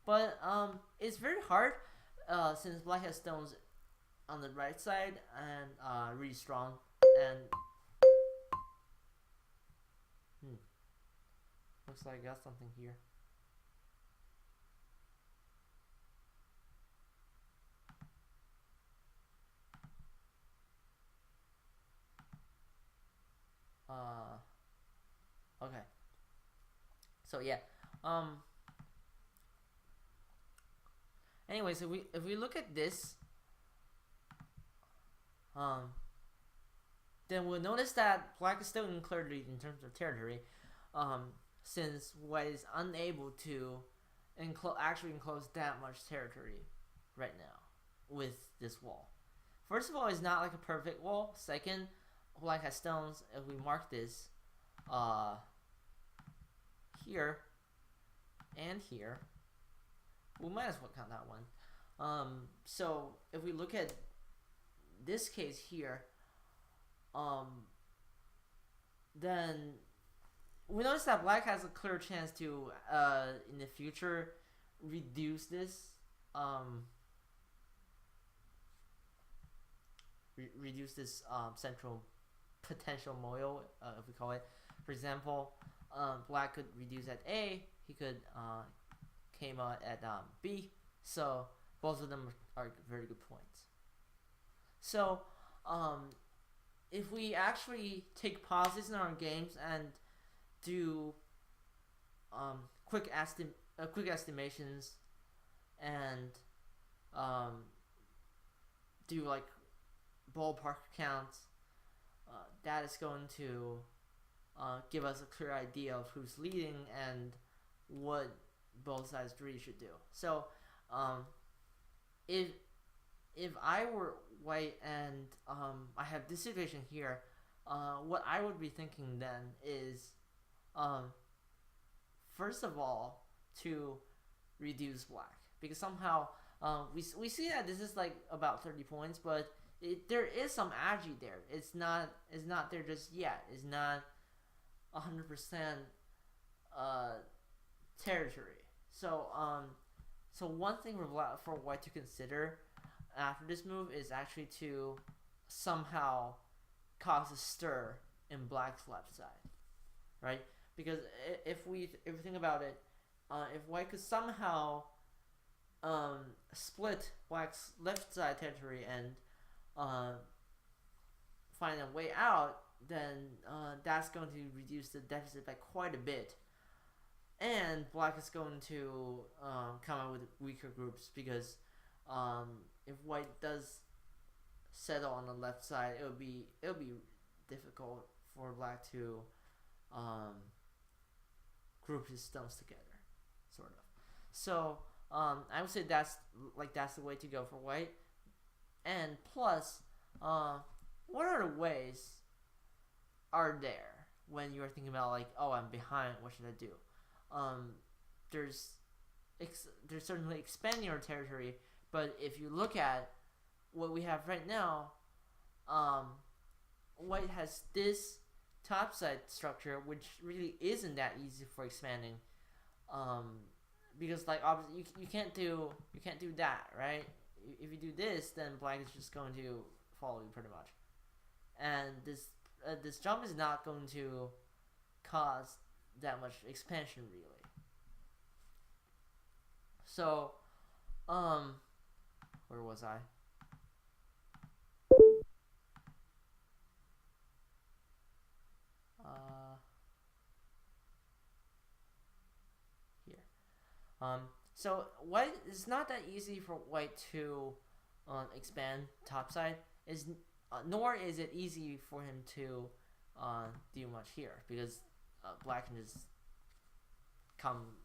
But it's very hard since black has stones on the right side and really strong. And looks like I got something here. Okay. So yeah. Anyway, so if we look at this, then we'll notice that black is still in clear lead in terms of territory, since white is unable to actually enclose that much territory right now with this wall. First of all, it's not like a perfect wall. Second, black has stones. If we mark this here and here, we might as well count that one. So if we look at this case here, then we notice that black has a clear chance to in the future reduce this central potential moil, if we call it. For example, black could reduce at A, he could came out at B, so both of them are very good points. So if we actually take pauses in our games and do quick estimations and do like ballpark counts, that is going to give us a clear idea of who's leading and what both sides really should do. So if I were white and I have this situation here, what I would be thinking then is first of all to reduce black, because somehow we see that this is like about 30 points, but there is some agi there. It's not there just yet. It's not 100% territory. So so one thing for white to consider after this move is actually to somehow cause a stir in black's left side, right? Because if we think about it, if white could somehow split black's left side territory and find a way out, then that's going to reduce the deficit by quite a bit. And black is going to come out with weaker groups, because if white does settle on the left side, it'll be difficult for black to group his stones together, sort of. So I would say that's the way to go for white. And plus, what other ways are there when you're thinking about like, oh, I'm behind, what should I do? There's certainly expanding your territory, but if you look at what we have right now, white has this topside structure, which really isn't that easy for expanding, because like obviously you can't do that, right? If you do this, then black is just going to follow you pretty much, and this jump is not going to cause that much expansion really. So where was I? Here. So white, it's not that easy for white to expand topside. Nor is it easy for him to do much here, because black can just come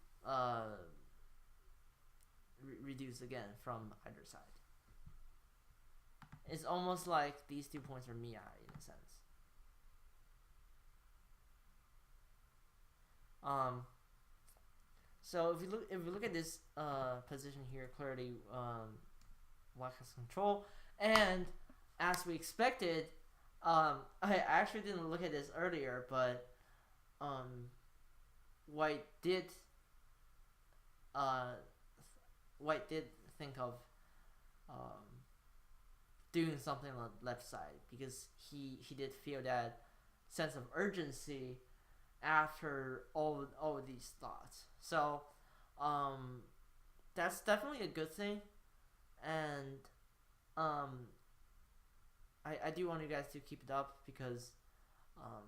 reduce again from either side. It's almost like these 2 points are Mia in a sense. Um, so if we look at this position here, clearly Black has control, and as we expected, I actually didn't look at this earlier, but um, White did uh, White did think of um, doing something on the left side because he did feel that sense of urgency after all of these thoughts. So um, that's definitely a good thing, and um, I do want you guys to keep it up because um,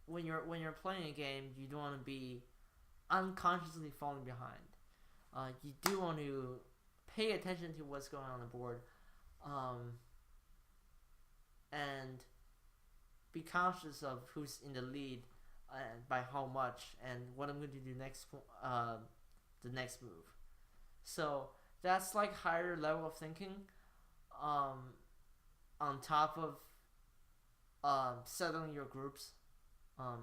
when you're playing a game, you don't want to be unconsciously falling behind. You do want to pay attention to what's going on the board, um, and be conscious of who's in the lead and by how much and what I'm going to do next. The next move. So that's like higher level of thinking. Um, on top of settling your groups, um,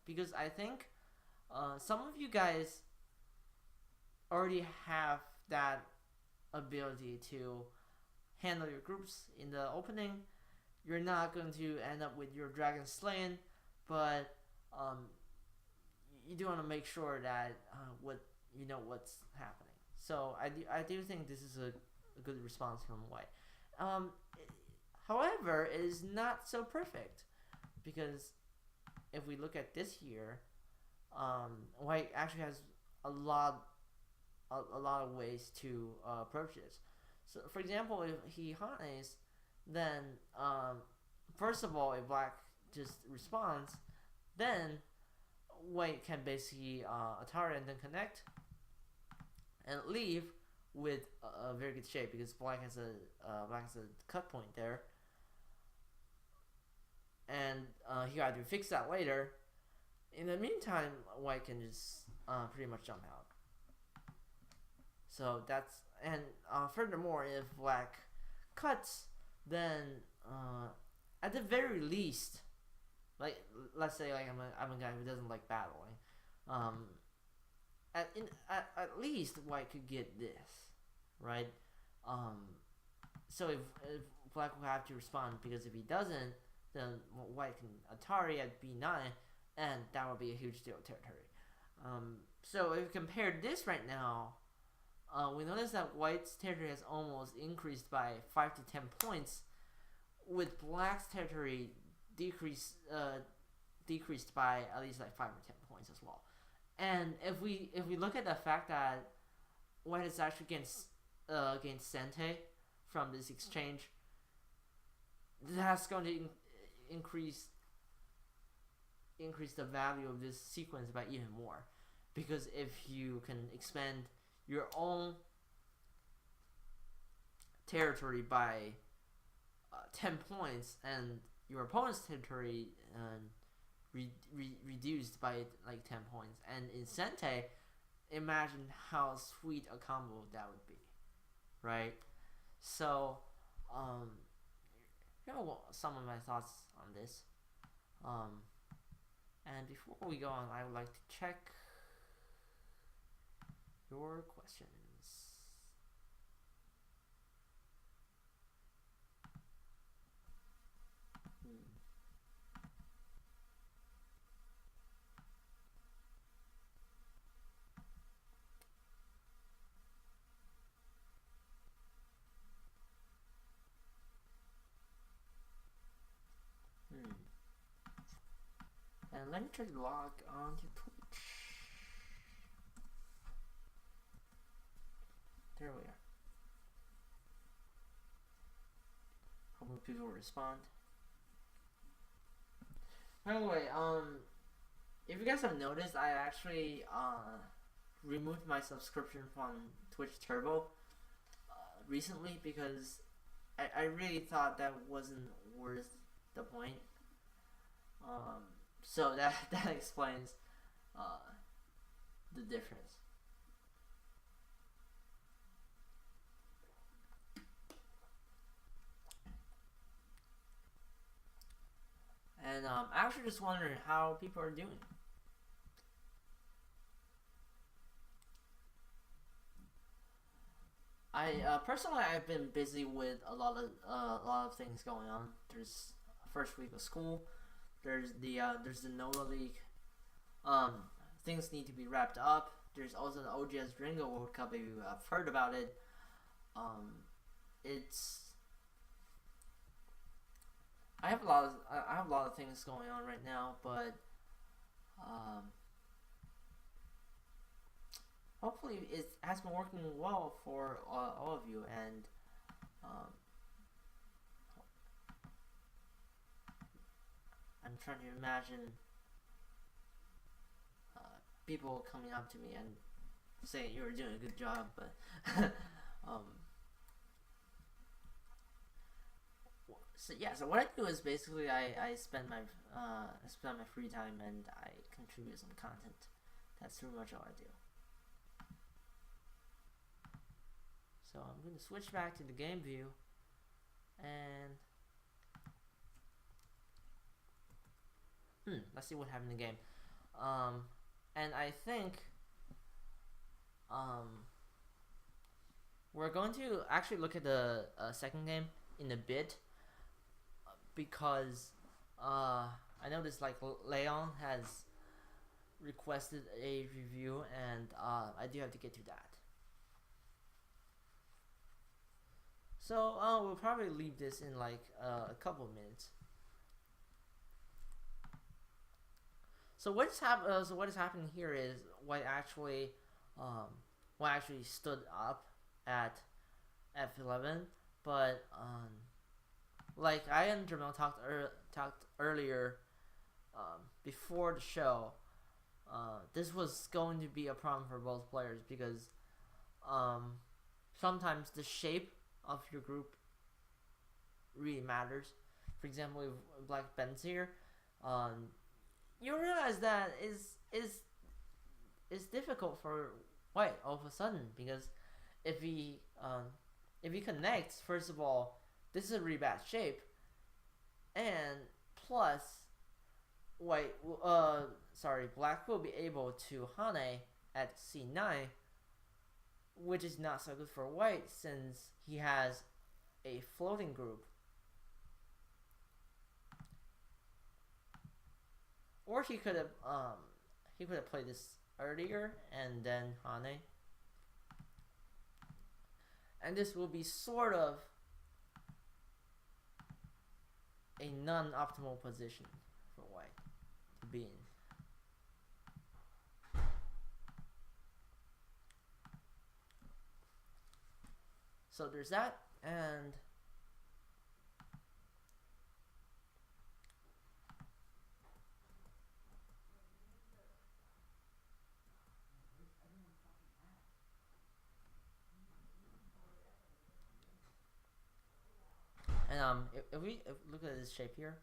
because I think some of you guys already have that ability to handle your groups in the opening. You're not going to end up with your dragon slain, but um, you do want to make sure that what you know what's happening. So I do think this is a good response from White. Um, however, it is not so perfect because if we look at this here, White actually has a lot of ways to approach this. So, for example, if he haunts, then first of all, if Black just responds, then White can basically Atari and then connect and leave with a very good shape because Black has a cut point there, and he got to fix that later. In the meantime, White can just pretty much jump out. So that's and furthermore, if Black cuts, then at the very least, like let's say like I'm a guy who doesn't like battling, at least White could get this, right? So if Black will have to respond because if he doesn't, then White can Atari at B9, and that would be a huge deal territory. So if we compare this right now, we notice that White's territory has almost increased by 5 to 10 points, with Black's territory decreased by at least like 5 or 10 points as well. And if we look at the fact that White is actually against Sente from this exchange, that's going to increase the value of this sequence by even more, because if you can expand your own territory by 10 points and your opponent's territory reduced by like 10 points, and in Sente, imagine how sweet a combo that would be, right? So here are some of my thoughts on this, and before we go on, I would like to check your questions. And let me try to log on to Twitch. There we are. Hopefully people will respond. By the way, if you guys have noticed, I actually removed my subscription from Twitch Turbo recently because I really thought that wasn't worth the point. So that explains the difference. And I'm actually just wondering how people are doing. I personally I've been busy with a lot of things going on. There's first week of school. There's the Nova League. Um, Things need to be wrapped up. There's also the OGS Ringo World Cup. If you have heard about it, um, it's I have a lot of things going on right now, but um, hopefully it has been working well for all of you. And um, I'm trying to imagine people coming up to me and saying you were doing a good job, but um, so yeah. So what I do is basically I spend my free time and I contribute some content. That's pretty much all I do. So I'm going to switch back to the game view and let's see what happened in the game. And I think we're going to actually look at the second game in a bit because I noticed like Leon has requested a review and I do have to get to that. So we'll probably leave this in like a couple of minutes. So what is happening here is what actually stood up at F11, but like I and Jermelle talked earlier before the show, this was going to be a problem for both players because sometimes the shape of your group really matters. For example, if Black Ben's here, you realize that is difficult for White all of a sudden because if he connects, first of all, this is a really bad shape, and plus Black will be able to Hane at C9, which is not so good for White since he has a floating group. Or he could have played this earlier and then Hane. And this will be sort of a non-optimal position for White to be in. So there's that, and if we look at this shape here,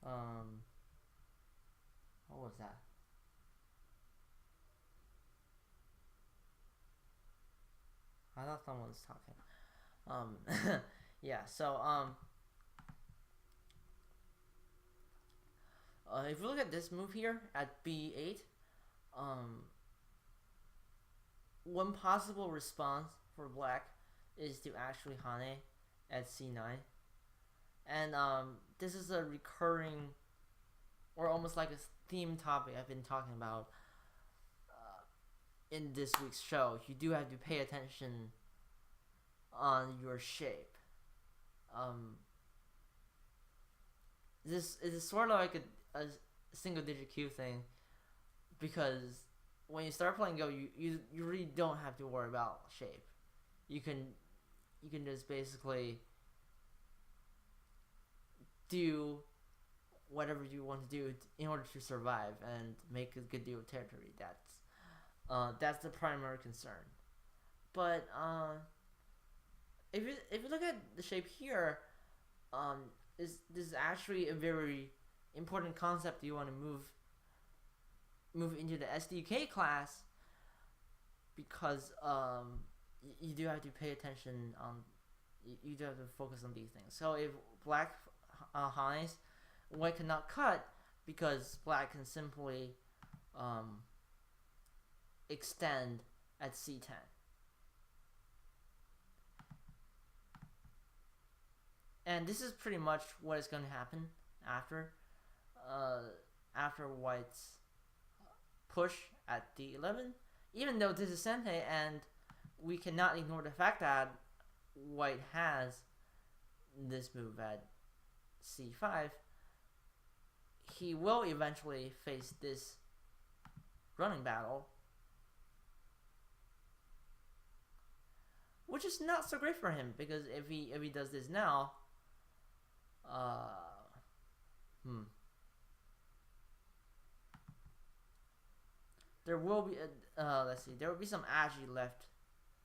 what was that? I thought someone was talking. Yeah. So if you look at this move here at B8, one possible response for Black is to actually Hane at C9, and this is a recurring or almost like a theme topic I've been talking about in this week's show. You do have to pay attention on your shape. This is sort of like a single digit Q thing because when you start playing Go, you really don't have to worry about shape. You can just basically do whatever you want to do in order to survive and make a good deal of territory. That's the primary concern. But if you look at the shape here, this is actually a very important concept you want to move into the SDK class because you do have to pay attention on. You do have to focus on these things. So if Black Hanes, White cannot cut because Black can simply extend at C10. And this is pretty much what is going to happen after uh, after White's push at D11. Even though this is Sente, and we cannot ignore the fact that White has this move at C5, he will eventually face this running battle, which is not so great for him, because if he does this now, there will be let's see, there will be some agi left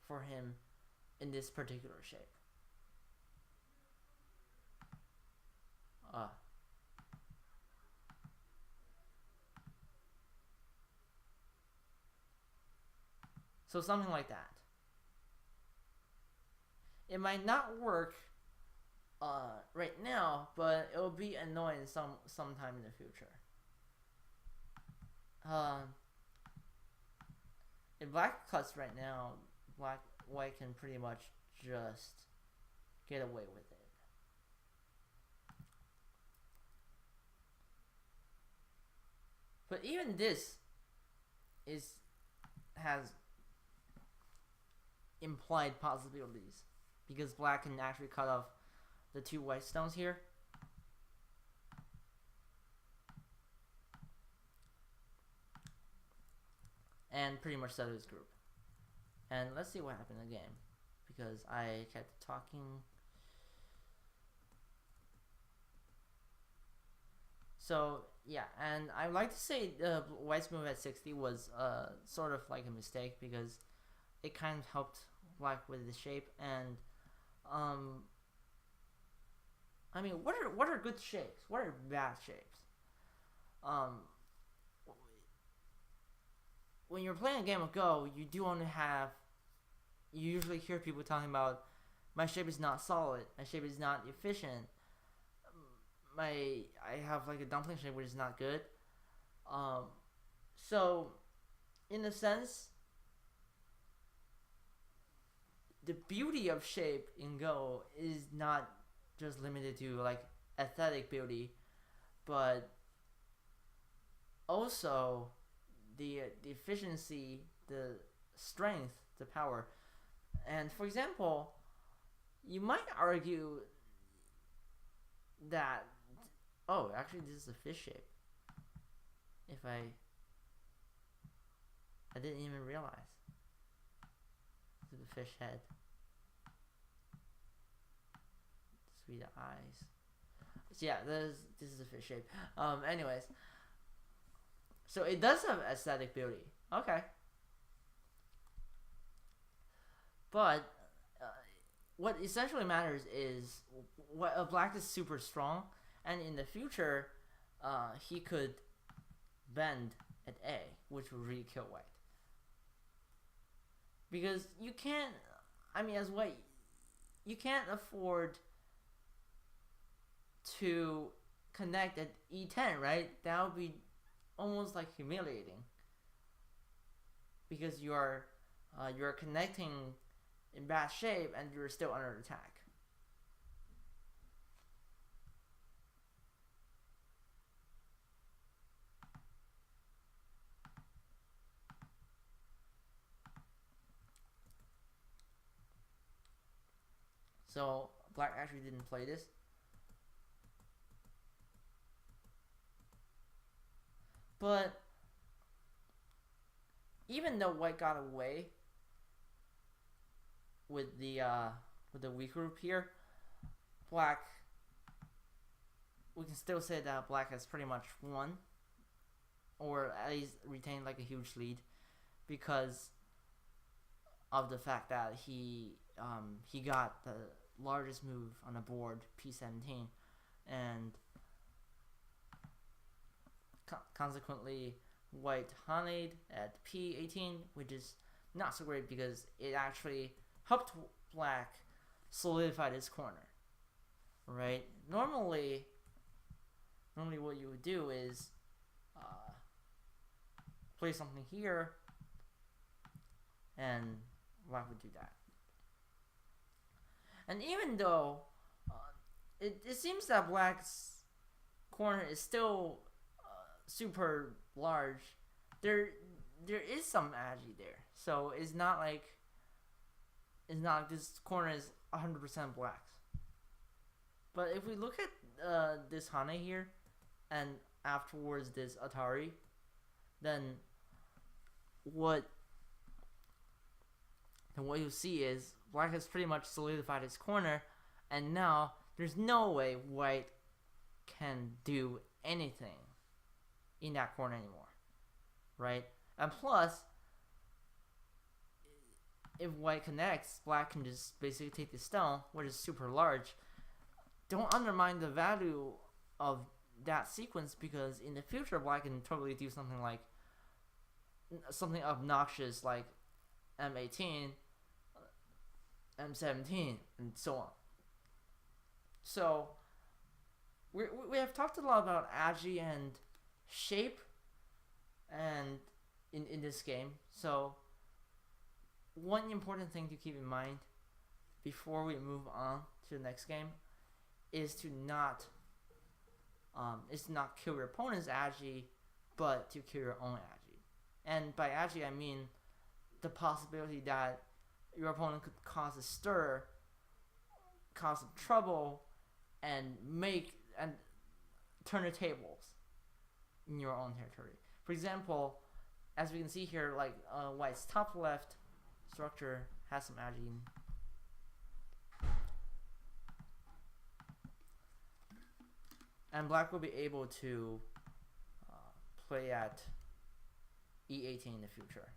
for him in this particular shape. So something like that. It might not work right now, but it will be annoying sometime in the future. If black cuts right now, white can pretty much just get away with it. But even this has implied possibilities, because black can actually cut off the two white stones here. And pretty much settle his group. And let's see what happened in the game, because I kept talking. So yeah, and I'd like to say White's move at 60 was sort of like a mistake, because it kind of helped black with the shape. And I mean, what are good shapes? What are bad shapes? When you're playing a game of Go, you do only have, you usually hear people talking about, my shape is not solid, my shape is not efficient, I have like a dumpling shape which is not good. So in a sense, the beauty of shape in Go is not just limited to like aesthetic beauty, but also the efficiency, the strength, the power. And for example, you might argue that, oh, actually this is a fish shape. If I didn't even realize. This is a fish head. Sweet eyes. So yeah, this is a fish shape. Anyways. So it does have aesthetic beauty. Okay. But what essentially matters is what black is super strong, and in the future, he could bend at A, which would really kill white. Because you can't, I mean, as white, you can't afford to connect at E10, right? That would be almost like humiliating, because you're connecting in bad shape and you're still under attack. So black actually didn't play this. But even though white got away with the weak group here, black, we can still say that black has pretty much won, or at least retained like a huge lead, because of the fact that he got the largest move on the board, P17, and consequently white xhu98 at P18, which is not so great because it actually helped black solidify this corner, right? Normally what you would do is play something here, and black would do that. And even though it seems that black's corner is still super large. There there is some agi there, so it's not like this corner is 100% blacks. But if we look at this Hane here, and afterwards this Atari, then what you see is black has pretty much solidified his corner, and now there's no way white can do anything in that corner anymore, right? And plus, if white connects, black can just basically take the stone, which is super large. Don't undermine the value of that sequence, because in the future black can totally do something obnoxious like M18, M17, and so on. So we have talked a lot about agi and shape and in this game. So one important thing to keep in mind before we move on to the next game is to not kill your opponent's agi, but to kill your own agi. And by agi I mean the possibility that your opponent could cause a stir, cause some trouble, and turn the tables in your own territory. For example, as we can see here, like white's top left structure has some agi. And black will be able to play at E18 in the future.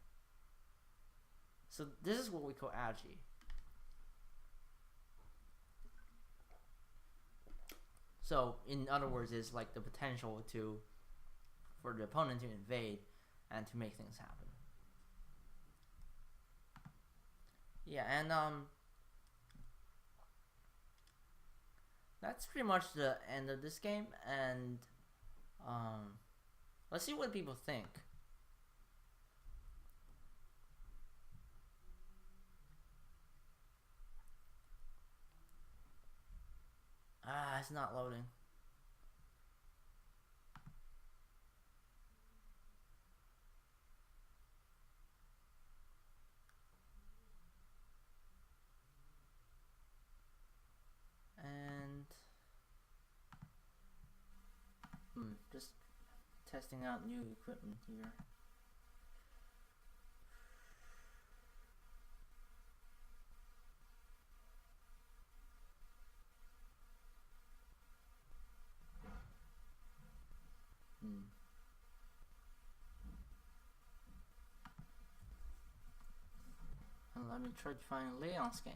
So this is what we call agi. So in other words, it's like the potential for the opponent to invade and to make things happen. Yeah, and that's pretty much the end of this game, and let's see what people think. It's not loading. And just testing out new equipment here. And let me try to find Leon's game.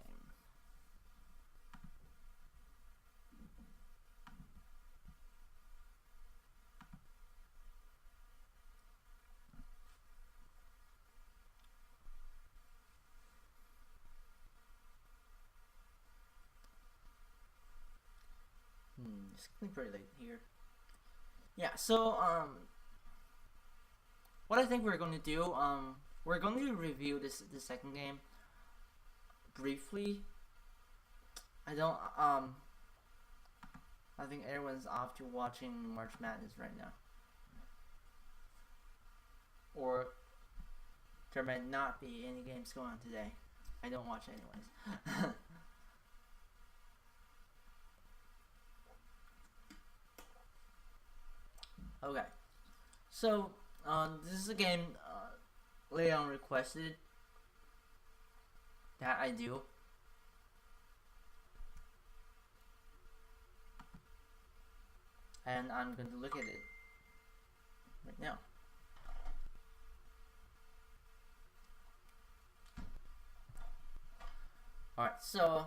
It's getting pretty late here. Yeah, so what I think we're going to do, we're going to review this second game briefly. I think everyone's off to watching March Madness right now, or there might not be any games going on today. I don't watch anyways. Okay, so this is a game Leon requested that I do. And I'm going to look at it right now. Alright, so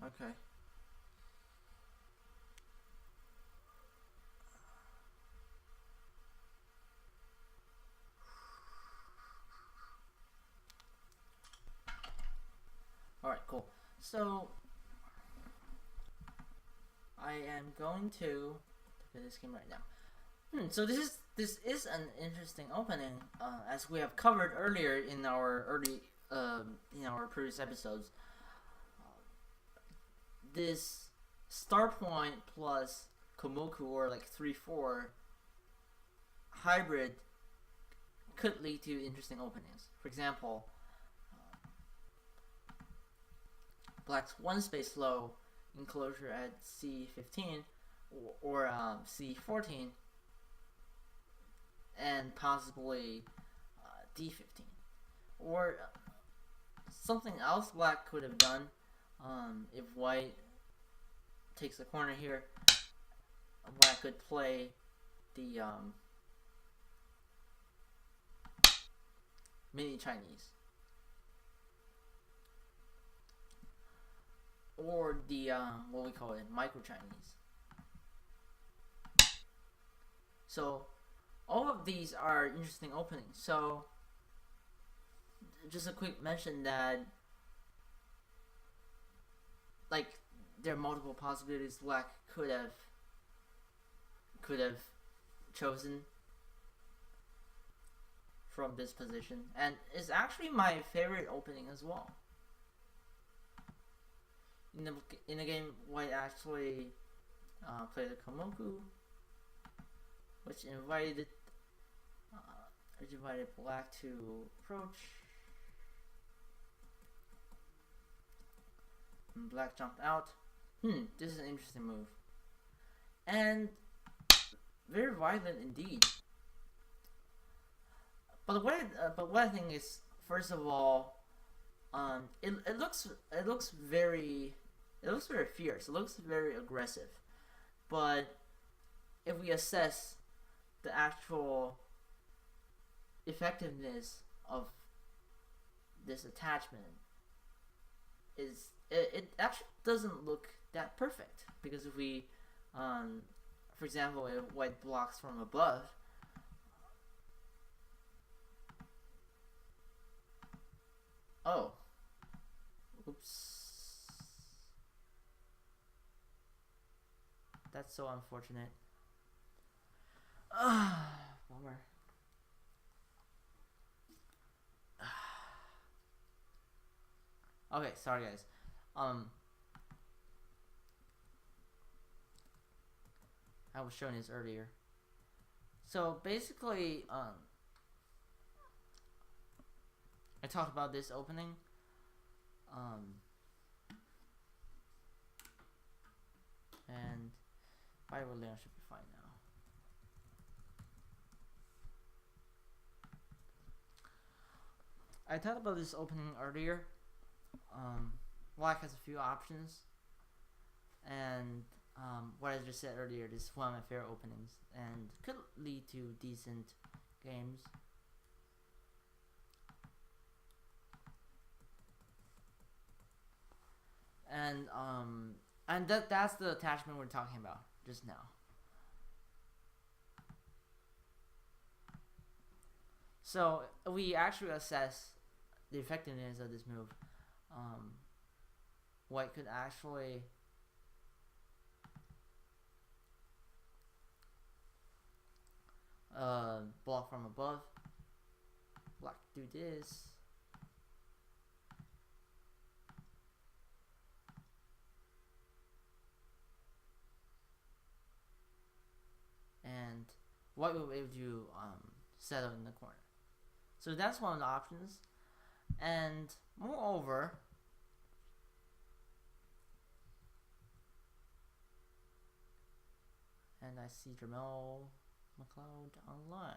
okay. Alright, cool. So I am going to look at this game right now. So this is an interesting opening, as we have covered earlier in our in our previous episodes, this star point plus Komoku or like 3-4 hybrid could lead to interesting openings. For example, black's one space low enclosure at C15 or C14 and possibly D15. Or something else black could have done if white takes the corner here. Black could play the mini Chinese. Or the, what we call it, micro Chinese. So, all of these are interesting openings. So, just a quick mention that, like, there are multiple possibilities black could have chosen from this position, and it's actually my favorite opening as well. In the game, white actually played the Komoku, which invited black to approach. And black jumped out. This is an interesting move, and very violent indeed. But what I think is, first of all, it looks very fierce. It looks very aggressive. But if we assess the actual effectiveness of this attachment, it actually doesn't look that perfect, because if we, for example, if white blocks from above, oh, oops, that's so unfortunate. Bummer. Okay, sorry guys. I was showing this earlier. So basically, I talked about this opening. And Bible layout should be fine now. I talked about this opening earlier. Black has a few options, and what I just said earlier, this is one of my favorite openings and could lead to decent games. And that's the attachment we're talking about just now. So we actually assess the effectiveness of this move. White could actually block from above. Black do this. And white will be able to settle in the corner. So that's one of the options. And moreover, and I see Jermelle MacLeod online.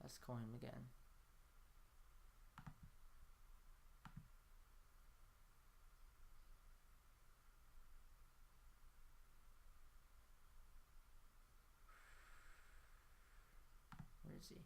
Let's call him again. Where is he?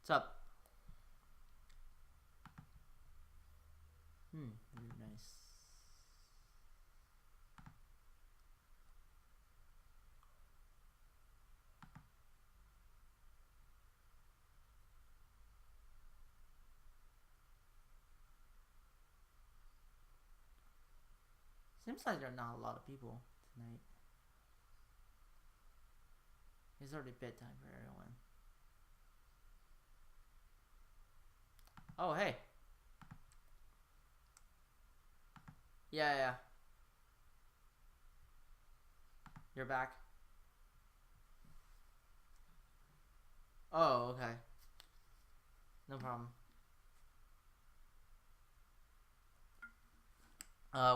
What's up? Very nice. Seems like there are not a lot of people tonight. It's already bedtime for everyone. Oh, hey. Yeah. You're back. Oh, okay. No problem.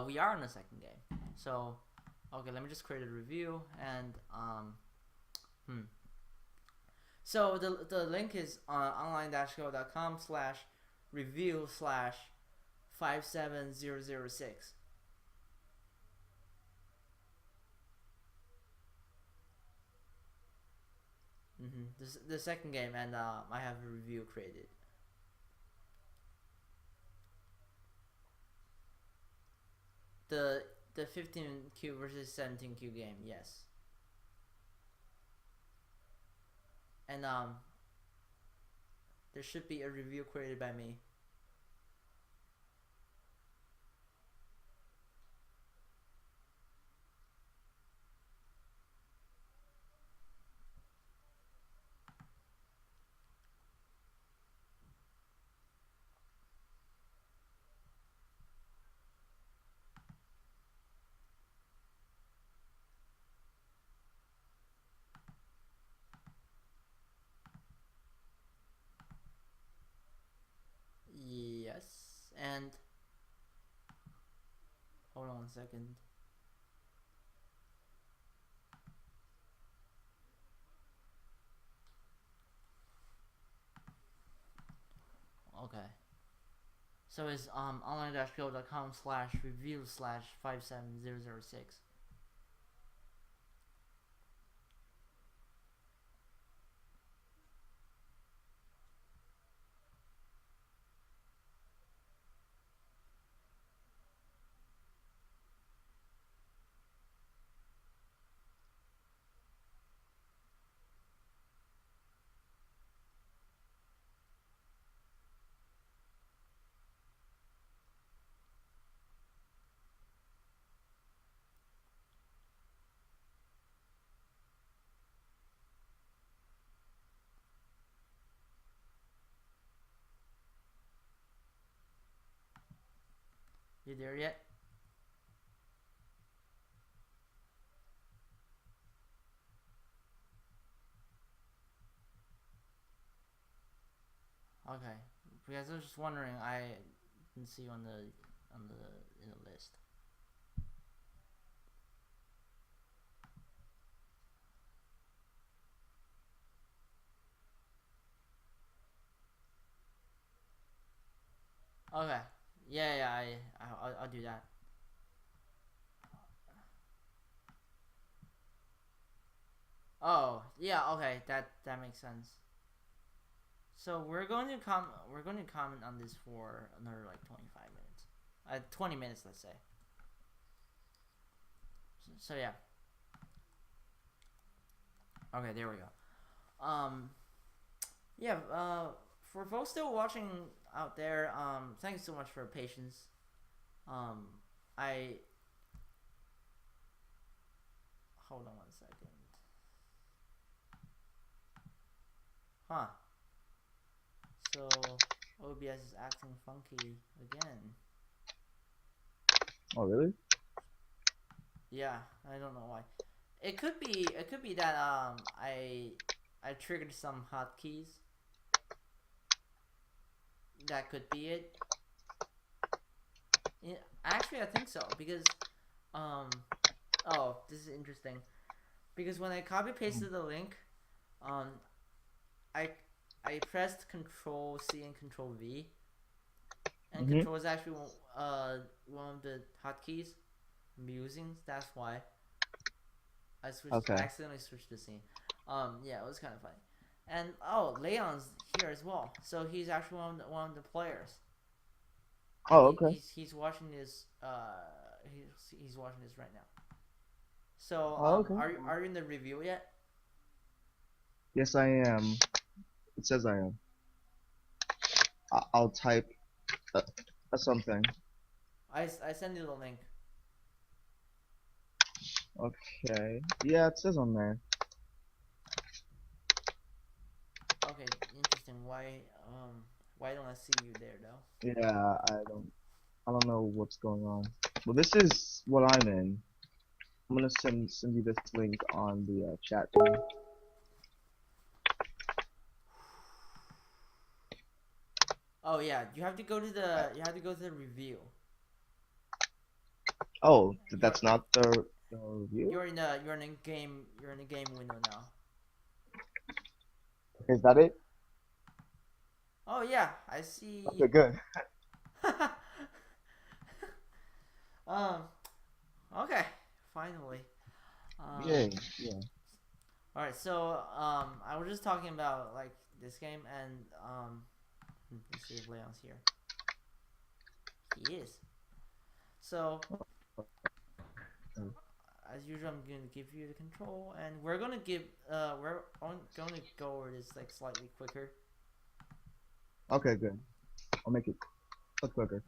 We are in the second game. So, okay, let me just create a review and So the link is on online-go.com/review/57006. This is the second game, and I have a review created. The 15Q versus 17Q game, yes. And there should be a review created by me. Yes, and hold on 1 second. Okay. So it's online-go.com/review/57006. You there yet? Okay. Because I was just wondering, I didn't see you on the in the list. Okay. Yeah. I'll do that. Oh, yeah. Okay. That makes sense. So we're going to comment on this for another like 25 minutes. 20 minutes, let's say. So yeah. Okay, there we go. Yeah. For folks still watching out there, thanks so much for your patience. I hold on 1 second. Huh. So OBS is acting funky again. Oh, really? Yeah, I don't know why. It could be that I triggered some hotkeys. That could be it. Yeah, actually, I think so because oh, this is interesting because when I copy pasted the link, um I pressed Control C and Control V, and Control is actually one of the hotkeys I'm using. That's why I Okay. accidentally switched the scene. Yeah, it was kind of funny. And oh, Leon's here as well. So he's actually one of the players, and Oh, okay. he's watching this. He's watching this right now. So Oh, okay. are you in the review yet? Yes, I am. It says I am. I'll type uh, something. I send you the link. Okay. Yeah, it says on there. Okay, interesting. Why don't I see you there though? Yeah, I don't know what's going on. Well, this is what I'm in. I'm gonna send you this link on the chat thing. Oh yeah, you have to go to the review. Oh, You're that's not the review? you're in a game window now. Is that it? Oh yeah, I see. Okay, good. um. Okay. Finally. Um. Yay. Yeah. All right. So I was just talking about like this game, and let's see if Leon's here. He is. So as usual, I'm gonna give you the control, and we're gonna go over this like slightly quicker. Okay, good. I'll make it look quicker.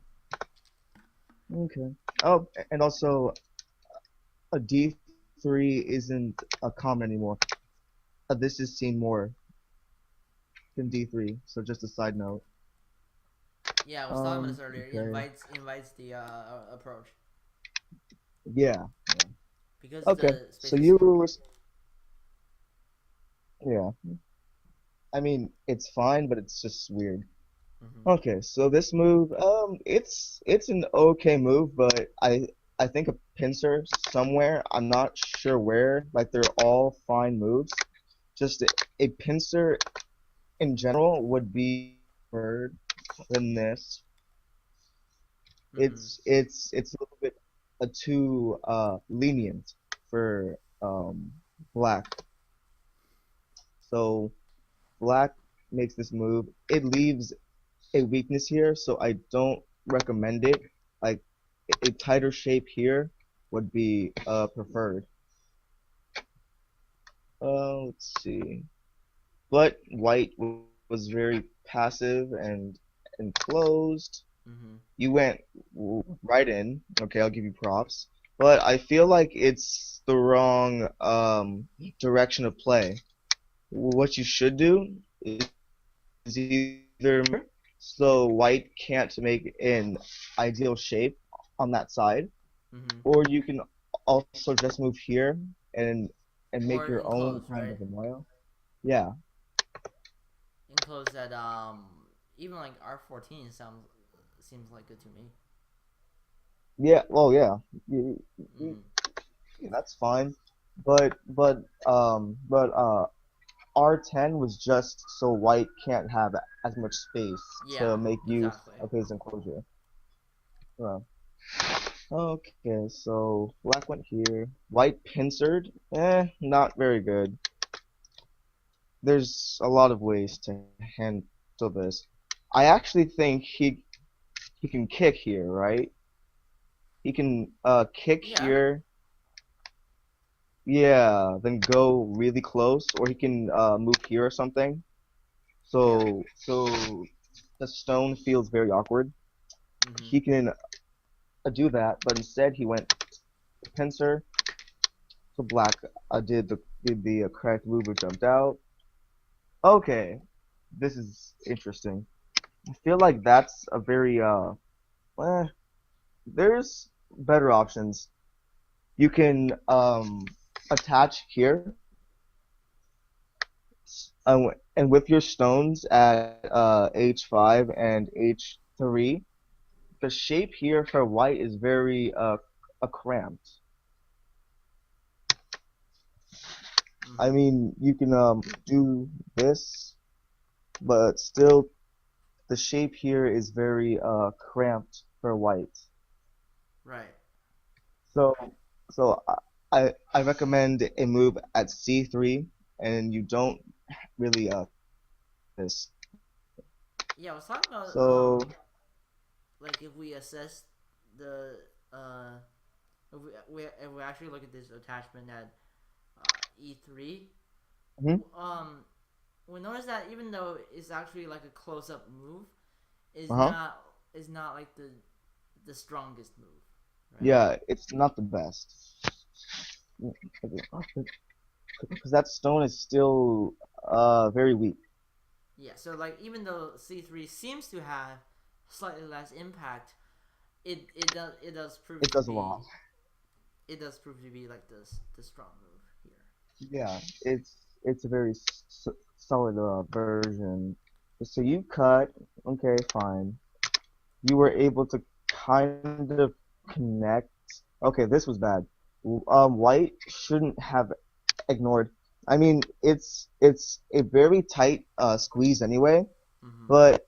Okay. Oh, and also a D3 isn't a common anymore. This is seen more than D3, so just a side note. Yeah, I was talking about this earlier. It Okay. invites the approach Yeah. because Okay. the So space is super big. yeah. I mean, it's fine, but it's just weird. Hmm. Okay, so this move, it's an okay move, but I think a pincer somewhere, I'm not sure where, like they're all fine moves. Just a pincer in general would be preferred than this. Hmm. It's a little bit too lenient for black. So black makes this move. It leaves a weakness here, so I don't recommend it. Like a tighter shape here would be preferred. Let's see. But white was very passive and closed. Hmm. You went right in. Okay, I'll give you props. But I feel like it's the wrong direction of play. What you should do is either so white can't make an ideal shape on that side, Hmm. or you can also just move here and make Or your own enclose, kind right? of a mile. Yeah, Enclose that even like R14 sounds seems like good to me. yeah, well, yeah, you, you, Hmm. that's fine. But R10 was just so white can't have as much space Yeah, to make use exactly. of his enclosure. Uh, okay, so black went here. White pincered, not very good. There's a lot of ways to handle this. I actually think he can kick here, right? He can kick Yeah, here, yeah, then go really close, or he can move here or something. yeah. So the stone feels very awkward. Hmm. He can do that, but instead he went pincer. So black did the correct move, and jumped out. Okay, this is interesting. I feel like that's a very eh, there's better options. You can attach here, and with your stones at h5 and h3, the shape here for white is very cramped. I Hmm. mean, you can do this, but still the shape here is very cramped for white. Right. So so I recommend a move at c3, and you don't really this. Yeah, I was talking about So, like if we assess the uh if we actually look at this attachment at E3, mhm, um we notice that even though it's actually like a close up move, is uh-huh. not is not like the strongest move, right? Yeah, it's not the best. Because that stone is still very weak. Yeah, so like even though C3 seems to have slightly less impact, It does a lot. it does prove to be like the strong move here. Yeah, it's a very solid version. So you cut, okay, fine. You were able to kind of connect. Okay, this was bad. White shouldn't have ignored. I mean, it's a very tight squeeze anyway, Mm-hmm. but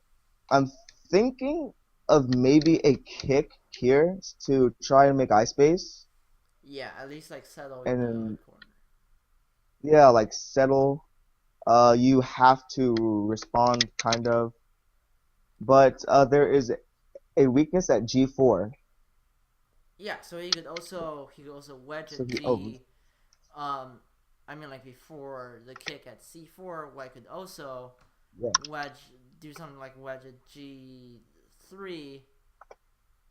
I'm thinking of maybe a kick here to try and make eye space, Yeah, at least like settle and the then corner. yeah, like settle. You have to respond kind of, but there is a weakness at G4. Yeah, so he could also wedge So at he oh G. Um, I mean like before the kick at C4, White could also yeah wedge do something like wedge at G3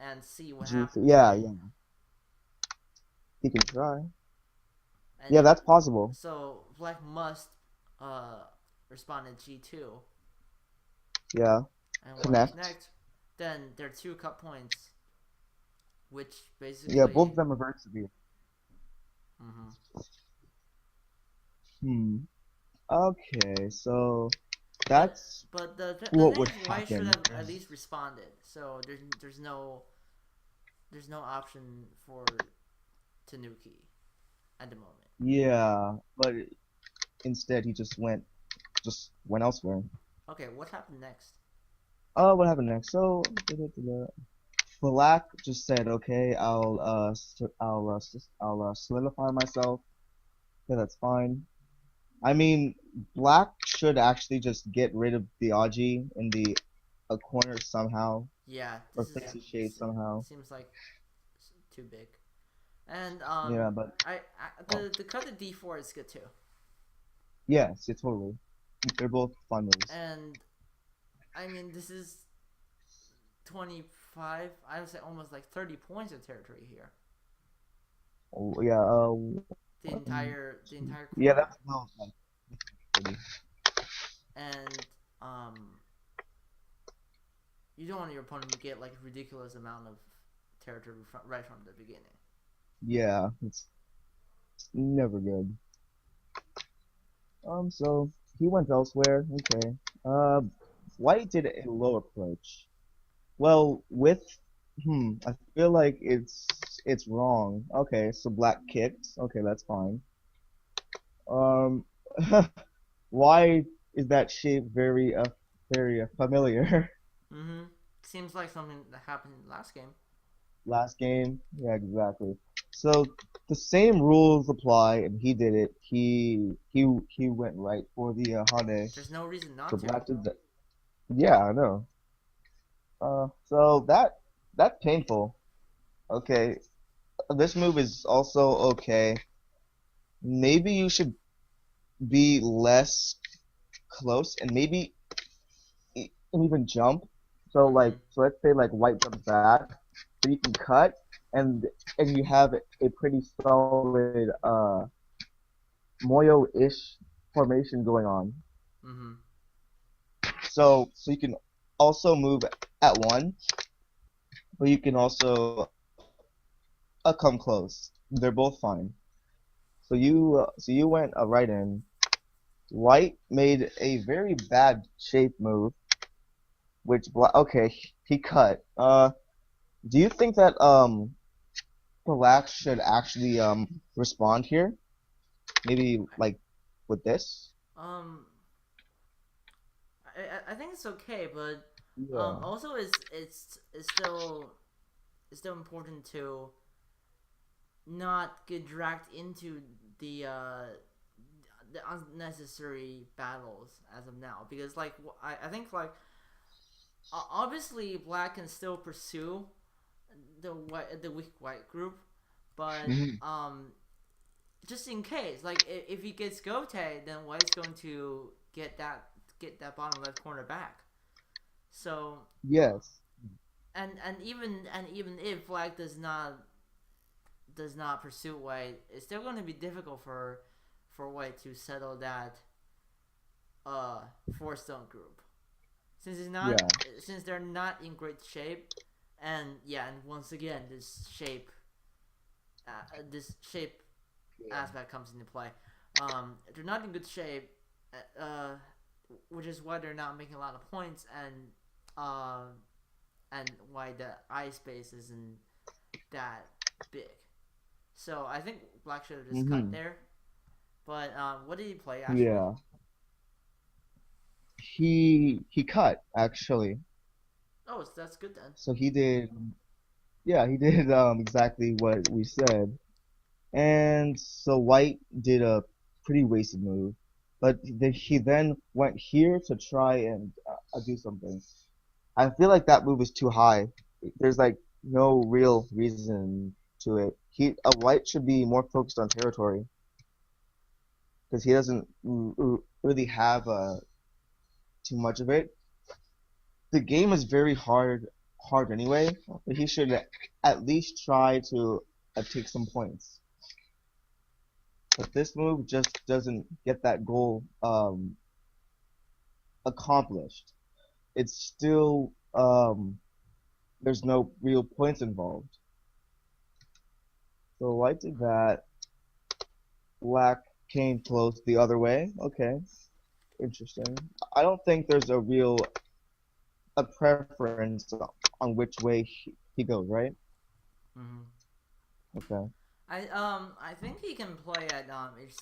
and see what G3 happens, yeah right? yeah he can try. And Yeah, if that's possible. so, Black must uh, respond at G2, Yeah, and White connect. connect. Then there are two cut points, which Yeah, both of basically. them revert severe. Mm-hmm. Hmm. Okay, so But that's the what thing would is, White should happen. have at least responded. So there's no option for Tanuki at the moment. Yeah, but instead he just went elsewhere. Okay, what happened next? What happened next? So Black just said, okay, I'll solidify myself. Yeah, that's fine. I mean, Black should actually just get rid of the Aji in the a corner somehow, Yeah, or place his shade somehow. seems like too big. And Yeah, but oh, the cut to D4 is good too. yes, yeah, totally. They're both fun moves. And I mean, this is 25. I would say almost like 30 points of territory here. Oh, yeah, one, The two. entire Yeah, corner. that's well like 30. And you don't want your opponent to get like a ridiculous amount of territory right from the beginning. Yeah, it's never good. So he went elsewhere. Okay. Uh, White did a low approach. Well, with I feel like it's wrong. Okay, so Black kicked. Okay, that's fine. Um, why is that shape very familiar? Mm-hmm. Seems like something that happened last game. Last game? Yeah, exactly. So the same rules apply, and he did it. He went right for the Hane. There's no reason So not to. Black did that. Yeah, I know. So that's painful. Okay, this move is also okay. Maybe you should be less close and maybe even jump. So Mm-hmm. so let's say like White jumps back, so you can cut and you have a pretty solid Moyo-ish formation going on. Mm-hmm. So you can also move at one, but you can also come close. They're both fine. So you went right in. White made a very bad shape move, which okay, he cut. Do you think that Black should actually respond here? Maybe like with this? Um, I think it's okay, but Yeah. also it's still important to not get dragged into the the unnecessary battles as of now, because like I think like obviously black can still pursue the weak white group, but Mhm. just in case, like if he gets Gote, then white's going to get that bottom left corner back. So Yes. and even if black does not pursue white, it's still going to be difficult for white to settle that four stone group, since it's not Yeah. since they're not in great shape. And yeah, and once again this shape Yeah. aspect comes into play. They're not in good shape, uh, which is why they're not making a lot of points, uh, and why the eye space isn't that big. So I think Black should have just cut Hmm. there. But what did he play actually? Yeah. He cut actually. Oh, so that's good then. So he did. Yeah, he did exactly what we said. And so White did a pretty wasted move, but he then went here to try and do something. I feel like that move is too high. There's like no real reason to it. A White should be more focused on territory because he doesn't really have too much of it. The game is very hard anyway, but he should at least try to take some points. But this move just doesn't get that goal accomplished. It's still there's no real points involved. So White did that. Black came close the other way. Okay, interesting. I don't think there's a preference on which way he goes, right? Mm-hmm. Okay. I think he can play at age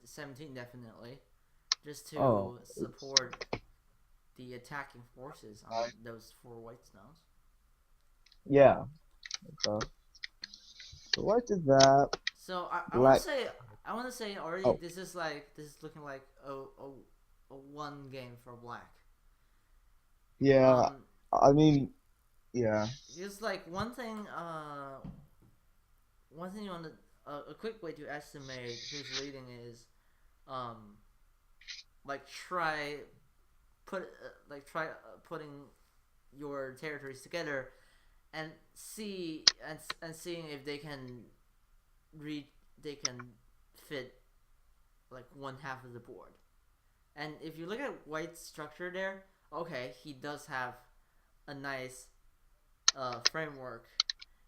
17 definitely, just Oh, to it's support the attacking forces on those four white stones. yeah. Okay. So White did that. So Black. I want to say already Oh, this is looking like a one game for black. yeah. Um, I mean, yeah. just like one thing you want to a quick way to estimate who's leading is um like try putting your territories together and seeing if read they can fit like one half of the board. And if you look at White's structure there, okay, he does have a nice framework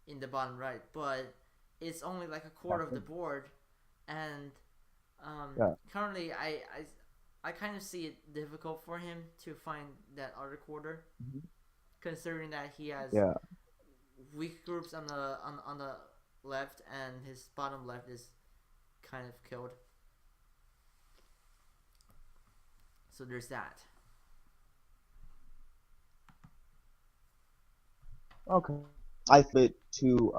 in the bottom right, but it's only like a quarter of the board, and Yeah. currently I kind of see it difficult for him to find that other quarter, Mhm. considering that he has Yeah. weak groups on the left, and his bottom left is kind of killed. So there's that. Okay. I fit to